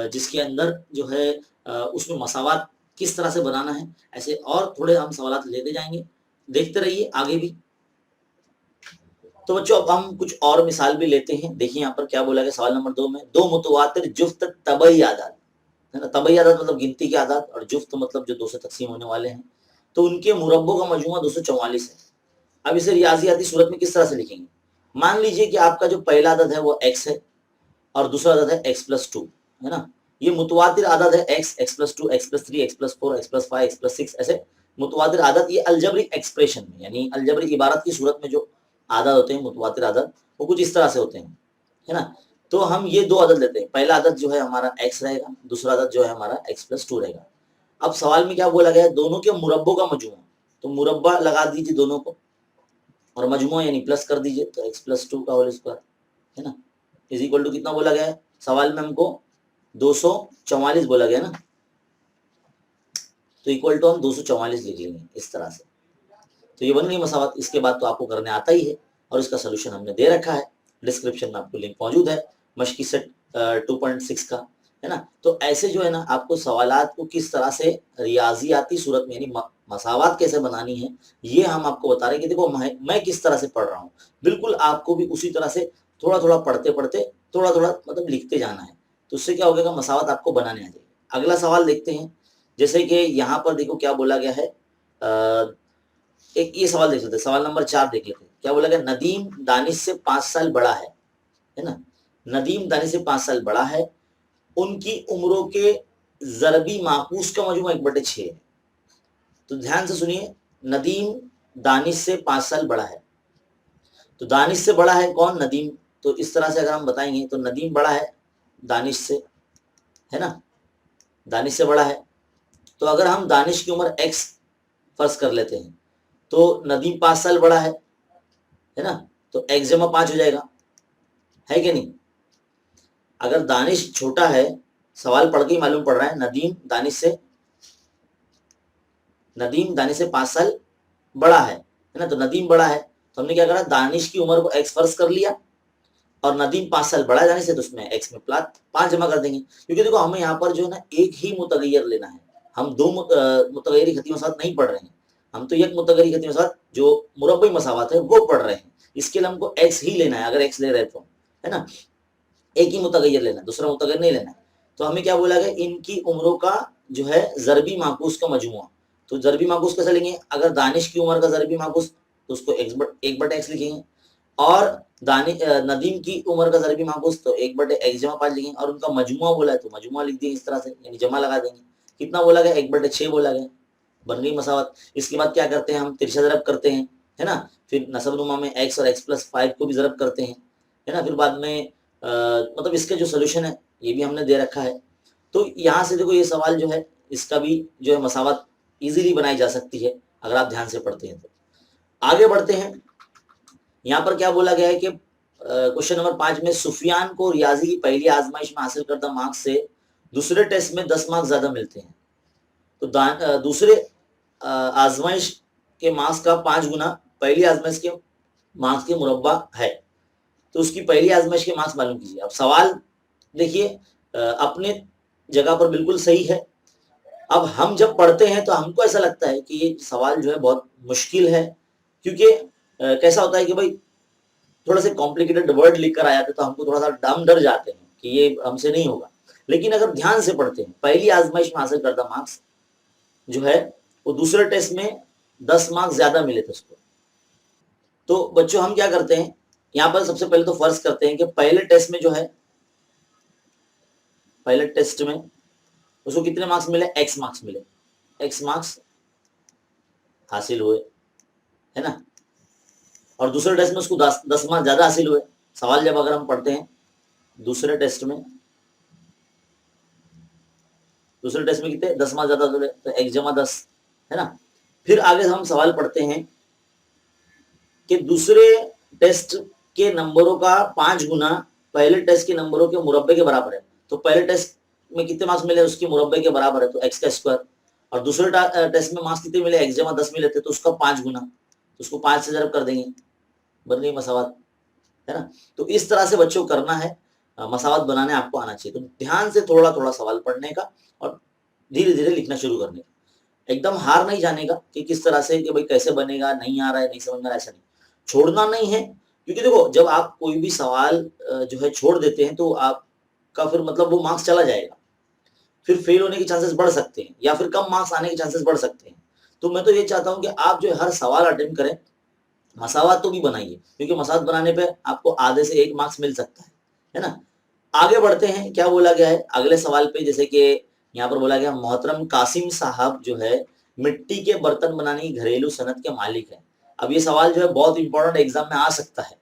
जिसके अंदर जो है उसमें मसावात किस तरह से बनाना है, ऐसे और थोड़े हम सवाल लेते जाएंगे, देखते रहिए आगे भी। तो बच्चों अब हम कुछ और मिसाल भी लेते हैं। देखिए यहाँ पर क्या बोला गया सवाल नंबर 2 में, दो मुतवातिर जुफ्त तबई आदात, है ना, तबई आदात मतलब गिनती के आदात और जुफ्त मतलब जो 2 से तकसीम होने वाले हैं, तो उनके मुरब्बों का मजमुआ 244 है। अब इसे रियाजियाती सूरत में किस तरह से लिखेंगे, मान लीजिए कि आपका जो पहला आदद है वो x है और दूसरा आदद है x प्लस 2, है ना। ये मुतवातिर आदद है x plus 2 x plus 3 x plus 4 x plus 5 x plus 6, ऐसे मुतवातिर आदत ये अलजबरी एक्सप्रेशन में यानी अलजबरी इबारत की सूरत में जो आदत होते हैं मुतवातिर आदत वो कुछ इस तरह से होते हैं, है ना। तो हम ये 2 आदत लेते हैं, पहला आदत जो है हमारा x रहेगा, दूसरा आदत जो है हमारा x प्लस 2 रहेगा। अब सवाल में क्या बोला गया है, दोनों के मुरब्बों का मजमुआ, तो मुरब्बा लगा दीजिए दोनों को और मजमुआ यानी प्लस कर दीजिए, तो x प्लस 2 का होल स्क्वायर, है ना, इज इक्वल टू कितना बोला गया है सवाल में हमको 244 बोला गया ना, तो इक्वल टू हम 244 लिख लेंगे इस तरह से। तो ये बन गई मसावत। इसके बाद तो आपको करने आता ही है और इसका सोल्यूशन हमने दे रखा है, डिस्क्रिप्शन में आपको लिंक मौजूद है मशकी सेट 2.6 का, है ना। तो ऐसे जो है ना आपको सवालात को किस तरह से रियाजियाती सूरत में यानी मसावत कैसे बनानी है ये हम आपको बता रहे हैं कि देखो मैं किस तरह से पढ़ रहा हूँ, बिल्कुल आपको भी उसी तरह से थोड़ा थोड़ा पढ़ते पढ़ते थोड़ा थोड़ा मतलब लिखते जाना है, तो उससे क्या हो गया मसावत आपको बनाने आ जाएगी। अगला सवाल देखते हैं, जैसे कि यहाँ पर देखो क्या बोला गया है, एक ये सवाल देख लेते हैं, सवाल नंबर 4 देख लेते हैं, क्या बोला गया, नदीम दानिश से 5 साल बड़ा है ना, नदीम दानिश से 5 साल बड़ा है, उनकी उम्रों के ज़रबी माकूस का मजमू 1/6 है। तो ध्यान से सुनिए, नदीम दानिश से 5 साल बड़ा है, तो दानिश से बड़ा है कौन, नदीम, तो इस तरह से अगर हम बताएंगे तो नदीम बड़ा है दानिश से, है ना, दानिश से बड़ा है, तो अगर हम दानिश की उम्र x फर्ज कर लेते हैं तो नदीम 5 साल बड़ा है ना, तो x जमा 5 हो जाएगा, है कि नहीं। अगर दानिश छोटा है, सवाल पढ़ के ही मालूम पड़ रहा है, नदीम दानिश से 5 साल बड़ा है ना, तो नदीम बड़ा है तो हमने क्या करा, दानिश की उम्र को x फर्ज कर लिया और नदीम 5 साल बड़ा जाने से तो उसमें x में 5 जमा कर देंगे, क्योंकि देखो हमें यहाँ पर जो है ना एक ही मुतगैर लेना है, हम 2 मुतगैरी खती मसावत नहीं पढ़ रहे हैं, हम तो एक मुतगैरी खती मसावत जो मुरब्बी मसावत है वो पढ़ रहे हैं, इसके लिए हमको x ही लेना है, अगर x ले रहे तो, है ना, एक ही मुतगैर लेना है, दूसरा मुतगैर नहीं लेना है। तो हमें क्या बोला गया, इनकी उम्रों का जो है ज़रबी माकूस का मजमुआ, तो ज़रबी माकूस कैसे लेंगे, अगर दानिश की उम्र का ज़रबी माकूस तो उसको 1/x लिखेंगे, और नदीम की उम्र का ज़रबी माकूस तो 1/x जमा 5 लिखेंगे, और उनका मजमुआ बोला है तो मजमुआ लिख देंगे इस तरह से, यानी जमा लगा देंगे। कितना बोला गया, 1/6 बोला गया, बन गई मसावत। इसके बाद क्या करते हैं, हम तिरछा ज़रब करते हैं, है ना, फिर नसब नुमा में x और x प्लस 5 को भी ज़रब करते हैं, है ना, फिर बाद में मतलब इसके जो सोल्यूशन है ये भी हमने दे रखा है। तो यहाँ से देखो ये सवाल जो है इसका भी जो है मसावत इजीली बनाई जा सकती है अगर आप ध्यान से पढ़ते हैं तो। आगे बढ़ते हैं, यहाँ पर क्या बोला गया है कि क्वेश्चन नंबर 5 में सुफियान को रियाजी की पहली आजमाइश में हासिल करदा मार्क्स से दूसरे टेस्ट में 10 मार्क्स ज्यादा मिलते हैं, तो दूसरे आजमाइश के मार्क्स का 5 गुना पहली आजमाइश के मार्क्स के मुरब्बा है, तो उसकी पहली आजमाइश के मार्क्स मालूम कीजिए। अब सवाल देखिए अपने जगह पर बिल्कुल सही है। अब हम जब पढ़ते हैं तो हमको ऐसा लगता है कि ये सवाल जो है बहुत मुश्किल है, क्योंकि कैसा होता है कि भाई थोड़ा से कॉम्प्लिकेटेड वर्ड लिख कर आ जाते तो हमको थोड़ा सा हम डर जाते हैं कि ये हमसे नहीं होगा। लेकिन अगर ध्यान से पढ़ते हैं, पहली आजमाइश में हासिल करता मार्क्स जो है वो दूसरे टेस्ट में 10 मार्क्स ज्यादा मिले थे उसको। तो बच्चों हम क्या करते हैं, यहाँ पर सबसे पहले तो फर्ज करते हैं कि पहले टेस्ट में जो है, पहले टेस्ट में उसको कितने मार्क्स मिले, एक्स मार्क्स मिले, एक्स मार्क्स हासिल हुए, है ना। और दूसरे टेस्ट में उसको 10 मार्क्स ज्यादा हासिल हुए। सवाल जब अगर हम पढ़ते हैं दूसरे टेस्ट में, दूसरे टेस्ट में कितने 10 मार्क्स ज्यादा हासिल हुए, तो एक्स जमा 10, है ना। फिर आगे हम सवाल पढ़ते हैं कि दूसरे टेस्ट के नंबरों का 5 गुना पहले टेस्ट के नंबरों के मुरब्बे के बराबर है। तो पहले टेस्ट में कितने मार्क्स मिले, उसके मुरब्बे के बराबर है, तो एक्स का स्क्वायर। और दूसरे टेस्ट में मार्क्स कितने मिले, एक्स जमा 10 मिले थे, तो उसका 5 गुना, तो उसको 5 से जरब कर देंगे, बन गई मसावत, है ना। तो इस तरह से बच्चों करना है, मसावत बनाने आपको आना चाहिए। तो ध्यान से थोड़ा थोड़ा सवाल पढ़ने का और धीरे धीरे लिखना शुरू करने का। एकदम हार नहीं जाने का कि किस तरह से कि भाई कैसे बनेगा, नहीं आ रहा है, नहीं समझ में आ रहा है, ऐसा नहीं, छोड़ना नहीं है। क्योंकि देखो जब आप कोई भी सवाल जो है छोड़ देते हैं तो आपका फिर मतलब वो मार्क्स चला जाएगा, फिर फेल होने के चांसेस बढ़ सकते हैं या फिर कम मार्क्स आने के चांसेस बढ़ सकते हैं। तो मैं तो ये चाहता हूं कि आप जो है हर सवाल अटेम्प्ट करें, मसावत तो भी बनाइए, क्योंकि मसावत बनाने पे आपको आधे से 1 मार्क्स मिल सकता है ना। आगे बढ़ते हैं, क्या बोला गया है अगले सवाल पे, जैसे कि यहाँ पर बोला गया मोहतरम कासिम साहब जो है मिट्टी के बर्तन बनाने की घरेलू सनत के मालिक है। अब ये सवाल जो है बहुत इंपॉर्टेंट एग्जाम में आ सकता है।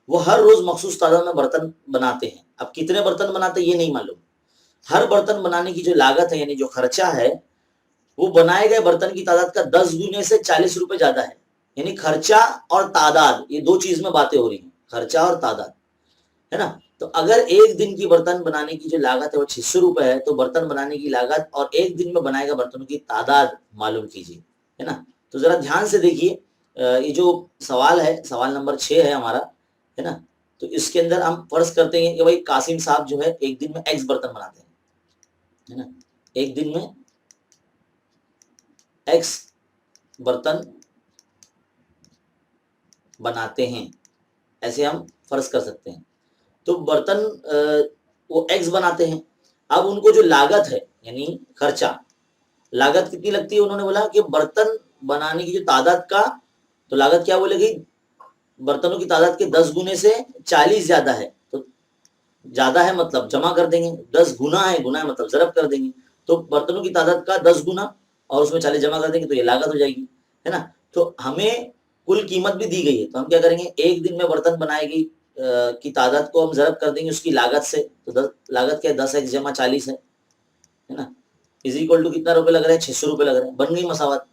वो हर रोज मखसूस तादाद में बर्तन बनाते हैं। अब कितने बर्तन बनाते हैं ये नहीं मालूम। हर बर्तन बनाने की जो लागत है यानी जो खर्चा है वो बनाए गए बर्तन की तादाद का 10 गुने से 40 रुपए ज्यादा है। यानी खर्चा और तादाद, ये दो चीज में बातें हो रही हैं, खर्चा और तादाद, है ना। तो अगर एक दिन की बर्तन बनाने की जो लागत है वो 600 रुपए है, तो बर्तन बनाने की लागत और एक दिन में बनाएगा बर्तनों की तादाद मालूम कीजिए, है ना। तो जरा ध्यान से देखिए, ये जो सवाल है सवाल नंबर 6 है हमारा, है ना। तो इसके अंदर हम फर्ज करते हैं कि भाई कासिम साहब जो है एक दिन में एक्स बर्तन बनाते हैं, है ना, एक दिन में एक्स बर्तन बनाते हैं, ऐसे हम फर्ज कर सकते हैं। तो बर्तन वो एक्स बनाते हैं। अब उनको जो लागत है यानी खर्चा, लागत कितनी लगती है, उन्होंने बोला कि बर्तन बनाने की जो तादाद का, तो लागत क्या बोलेगी, बर्तनों की तादाद के 10 गुने से 40 ज्यादा है, तो ज्यादा है मतलब जमा कर देंगे, 10 गुना है, गुना है मतलब जरब कर देंगे, तो बर्तनों की तादाद का 10 गुना और उसमें 40 जमा कर देंगे तो ये लागत हो जाएगी, है ना। तो हमें कुल कीमत भी दी गई है, तो हम क्या करेंगे, एक दिन में बर्तन बनाएगी की तादाद को हम जरब कर देंगे उसकी लागत से, तो लागत क्या है, 10 एक्स जमा 40 है ना, इज इक्वल टू कितना रुपए लग रहा है, 600 रुपए लग रहे हैं, बन गई मसावत,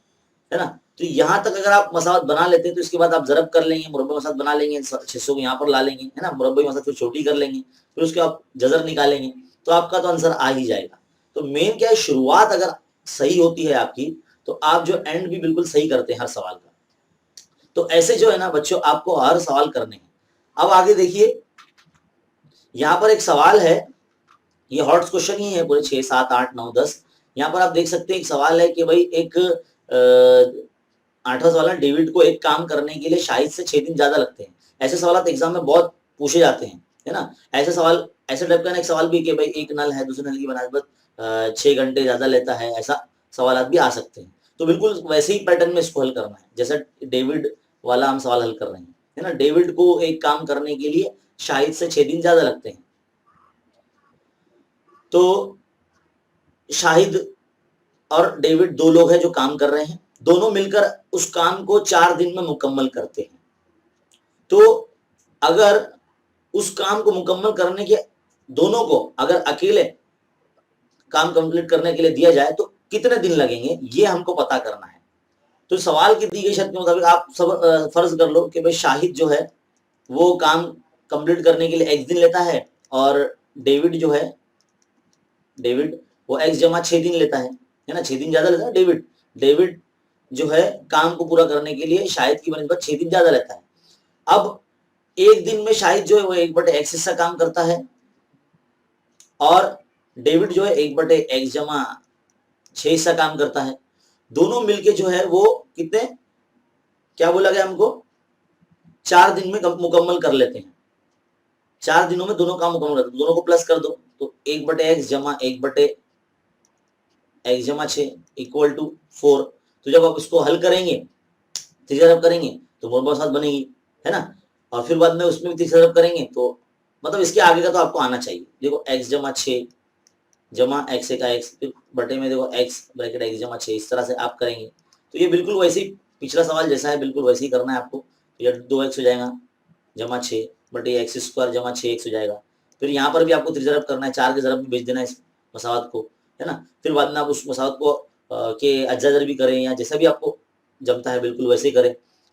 है ना। तो यहाँ तक अगर आप मसावत बना लेते हैं तो इसके बाद आप जरब कर लेंगे, मुरब्बे मसावत बना लेंगे, 600 को यहाँ पर ला लेंगे, है ना, मुरब्बे मसावत फिर छोटी कर लेंगे, फिर उसके आप जजर निकालेंगे, तो आपका तो आंसर आ ही जाएगा। तो मेन क्या है, शुरुआत अगर सही होती है आपकी तो आप जो एंड भी बिल्कुल सही करते हैं हर सवाल का। तो ऐसे जो है ना बच्चों आपको हर सवाल करने हैं। अब आगे देखिए, यहाँ पर एक सवाल है, ये हॉट क्वेश्चन ही है पूरे 6, 7, 8, 9, 10। यहाँ पर आप देख सकते हैं एक सवाल है कि भाई एक 8वां सवाल है, डेविड को एक काम करने के लिए शाहिद से 6 दिन ज्यादा लगते हैं। ऐसे सवाल एग्जाम में बहुत पूछे जाते हैं, है ना। ऐसे सवाल, ऐसे टाइप का एक सवाल भी कि भाई एक नल है, दूसरे नल की बनास्बत 6 घंटे ज्यादा लेता है, ऐसा सवाल भी आ सकते हैं। तो बिल्कुल वैसे ही पैटर्न में इसको हल करना है जैसा डेविड वाला हम सवाल हल कर रहे हैं, है ना। डेविड को एक काम करने के लिए शाहिद से 6 दिन ज्यादा लगते हैं। तो शाहिद और डेविड दो लोग हैं जो काम कर रहे हैं, दोनों मिलकर उस काम को 4 दिन में मुकम्मल करते हैं। तो अगर उस काम को मुकम्मल करने के, दोनों को अगर अकेले काम कंप्लीट करने के लिए दिया जाए तो कितने दिन लगेंगे, ये हमको पता करना है। तो सवाल की दी गई शर्त के मुताबिक आप सब फर्ज कर लो कि भाई शाहिद जो है वो काम कंप्लीट करने के लिए x दिन लेता है और डेविड जो है, डेविड वो x जमा 6 दिन लेता है ना, 6 दिन ज्यादा लेता है डेविड। डेविड जो है काम को पूरा करने के लिए शाहिद की बनस्बत 6 दिन ज्यादा लेता है। अब एक दिन में शाहिद जो है वो 1/x हिस्सा काम करता है और डेविड जो है 1/x जमा 6 हिस्सा काम करता है। दोनों मिलके जो है वो कितने, क्या बोला गया हमको, 4 दिन में मुकम्मल कर लेते हैं। 4 दिनों में दोनों काम मुकम्मल करते हैं। दोनों को प्लस कर दो तो 1/x जमा 1/x जमा 6 इक्वल टू 4। तो जब आप इसको हल करेंगे, तीसरा जब करेंगे तो मोरबा साथ बनेगी, है ना। और फिर बाद में उसमें भी तीसरा जब करेंगे तो मतलब इसके आगे का तो आपको आना चाहिए। देखो x जमा 6 जमा x का x, फिर बटे में देखो x ब्रैकेट x जमा 6, इस तरह से आप करेंगे तो ये बिल्कुल वैसे ही पिछला सवाल जैसा है बिल्कुल वैसे ही करना है आपको। तो ये 2x हो जाएगा जमा 6 बटे x स्क्वायर जमा 6x हो जाएगा। फिर यहाँ पर भी आपको त्रिजरब करना है, 4 के जरब में भेज देना है इस मसावत को, है ना। फिर बाद में आप उस मसावत को के अज्जा भी करें या जैसा भी आपको जमता है बिल्कुल वैसे ही करें,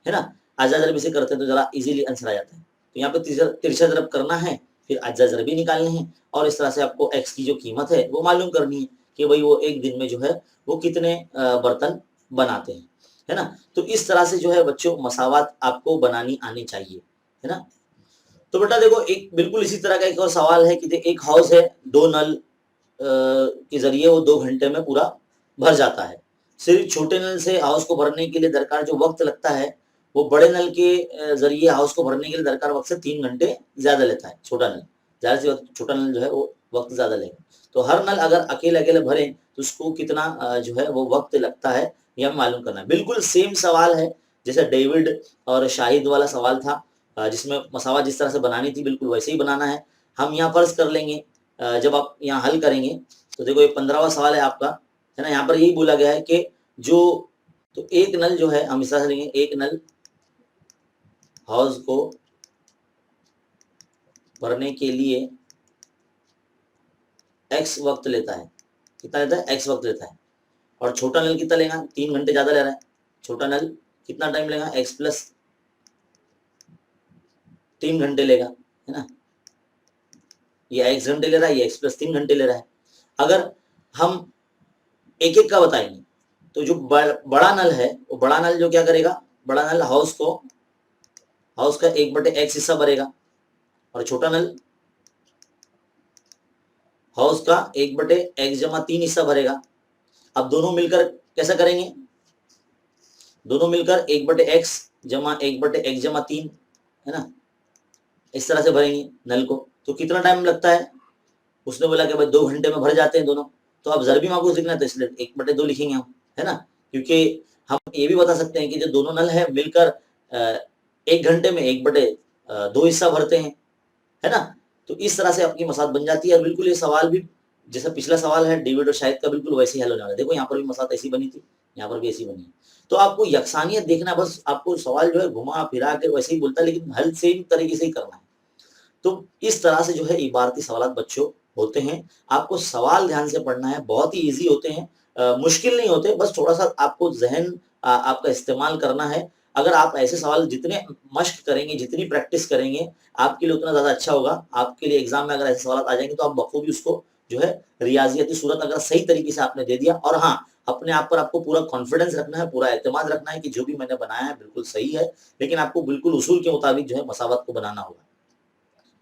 है ना। अज्जा जरब इसे करते हैं तो जरा इजीली आंसर आ जाता है। तो यहाँ पे तिरछा जरब करना है, फिर अज्जा जरब भी निकालने हैं और इस तरह से आपको x की जो कीमत है वो मालूम करनी है कि भाई वो एक दिन में जो है वो कितने बर्तन बनाते हैं, है ना। तो इस तरह से जो है बच्चों मसावत आपको बनानी आनी चाहिए, है ना। तो बेटा देखो एक बिल्कुल इसी तरह का एक और सवाल है कि एक हाउस है, 2 नल के जरिए वो 2 घंटे में पूरा भर जाता है। सिर्फ छोटे नल से हाउस को भरने के लिए दरकार जो वक्त लगता है वो बड़े नल के जरिए हाउस को भरने के लिए दरकार वक्त से 3 घंटे ज्यादा लेता है। छोटा नल ज्यादा से छोटा नल जो है वो वक्त ज्यादा लेगा। तो हर नल अगर अकेले अकेले भरे तो उसको कितना जो है वो वक्त लगता है ये हमें मालूम करना है। बिल्कुल सेम सवाल है जैसे डेविड और शाहिद वाला सवाल था, जिसमें मसावत जिस तरह से बनानी थी बिल्कुल वैसे ही बनाना है। हम यहाँ फर्ज कर लेंगे जब आप यहाँ हल करेंगे तो देखो ये 15वां सवाल है आपका, है ना। यहाँ पर यही बोला गया है कि जो तो एक नल जो है हम इस तरह से लेंगे, एक नल हाउस को भरने के लिए x वक्त लेता है। कितना लेता है? x वक्त लेता है। और छोटा नल कितना लेगा? 3 घंटे ज्यादा ले रहा है। छोटा नल कितना टाइम लेगा? x प्लस 3 घंटे लेगा, है ना। ये x घंटे ले रहा है, ये x प्लस 3 घंटे ले रहा है। अगर हम एक एक का बताएंगे तो जो बड़ा नल है वो बड़ा नल जो क्या करेगा, बड़ा नल हाउस का 1/x हिस्सा भरेगा और छोटा नल हाउस का 1/x जमा 3 हिस्सा भरेगा। अब दोनों मिलकर कैसा करेंगे? दोनों मिलकर 1/x जमा 1/x जमा 3, है ना, इस तरह से भरेंगे नल को। तो कितना टाइम लगता है? उसने बोला कि भाई 2 घंटे में भर जाते हैं दोनों। तो अब जरबी माकूस लिखना है तो इसलिए 1/2 लिखेंगे हम, है ना। क्योंकि हम ये भी बता सकते हैं कि जो दोनों नल है मिलकर 1 घंटे में 1/2 हिस्सा भरते हैं, है ना। तो इस तरह से आपकी मसात बन जाती है। और बिल्कुल ये सवाल भी जैसा पिछला सवाल है डेविड और शाहिद का बिल्कुल वैसे ही हल होने वाला है। देखो यहाँ पर भी मसात ऐसी बनी थी, यहाँ पर भी ऐसी बनी है। तो आपको यकसानियत देखना, बस आपको सवाल जो है घुमा फिरा के वैसे ही बोलता है लेकिन हल सेम तरीके से ही करना है। तो इस तरह से जो है इबारती सवाल बच्चों होते हैं। आपको सवाल ध्यान से पढ़ना है, बहुत ही ईजी होते हैं, मुश्किल नहीं होते, बस थोड़ा सा आपको जहन आपका इस्तेमाल करना है। अगर आप ऐसे सवाल जितने मश्क करेंगे, जितनी प्रैक्टिस करेंगे, आपके लिए उतना ज्यादा अच्छा होगा। आपके लिए एग्जाम में अगर ऐसे सवाल आ जाएंगे तो आप बखूबी उसको जो है रियाजियती सूरत अगर सही तरीके से आपने दे दिया, और हाँ अपने आप पर आपको पूरा कॉन्फिडेंस रखना है, पूरा एतमाद रखना है कि जो भी मैंने बनाया है बिल्कुल सही है, लेकिन आपको बिल्कुल उसूल के मुताबिक जो है मसावत को बनाना होगा।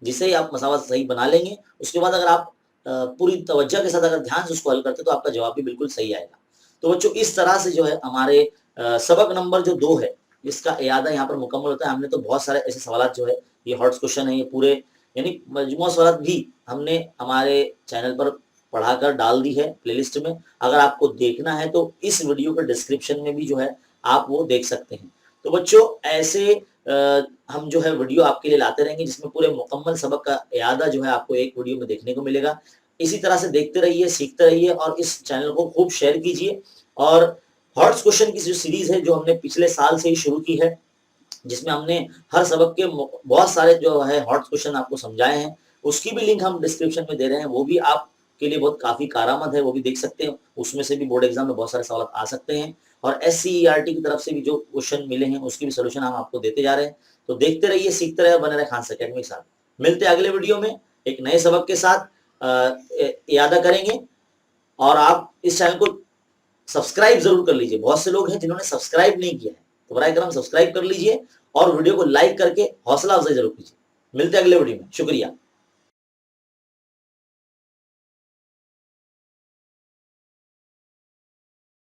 जिसे ही आप मसावत सही बना लेंगे उसके बाद अगर आप पूरी तवज्जो के साथ अगर ध्यान से उसको हल करते तो आपका जवाब भी बिल्कुल सही आएगा। तो बच्चों इस तरह से जो है हमारे सबक नंबर जो 2 है इसका इयादा यहाँ पर मुकम्मल होता है। हमने तो बहुत सारे ऐसे सवाल जो है, ये हॉट्स क्वेश्चन है, ये पूरे यानी मजमूआ सवाल भी हमने हमारे चैनल पर पढ़ाकर डाल दी है प्लेलिस्ट में। अगर आपको देखना है तो इस वीडियो के डिस्क्रिप्शन में भी जो है आप वो देख सकते हैं। तो बच्चों ऐसे हम जो है वीडियो आपके लिए लाते रहेंगे जिसमें पूरे मुकम्मल सबक का इयादा जो है आपको एक वीडियो में देखने को मिलेगा। इसी तरह से देखते रहिए, सीखते रहिए और इस चैनल को खूब शेयर कीजिए। और हॉट्स क्वेश्चन की जो सीरीज है जो हमने पिछले साल से ही शुरू की है, जिसमें हमने हर सबक के बहुत सारे जो है हॉट्स क्वेश्चन आपको समझाए हैं, उसकी भी लिंक हम डिस्क्रिप्शन में दे रहे हैं। वो भी आपके लिए बहुत काफी कारआमद है, वो भी देख सकते हैं। उसमें से भी बोर्ड एग्जाम में बहुत सारे सवाल आ सकते हैं। और SCERT की तरफ से भी जो क्वेश्चन मिले हैं उसकी भी सोल्यूशन हम आपको देते जा रहे हैं। तो देखते रहिए, सीखते रहिए, बने रहे खान एकेडमी के साथ। मिलते हैं अगले वीडियो में एक नए सबक के साथ। इयादा करेंगे और आप इस चैनल को सब्सक्राइब जरूर कर लीजिए, बहुत से लोग हैं जिन्होंने सब्सक्राइब नहीं किया है, तो बराए करम सब्सक्राइब कर लीजिए और वीडियो को लाइक करके हौसला अफजाई जरूर कीजिए। मिलते हैं अगले वीडियो में, शुक्रिया।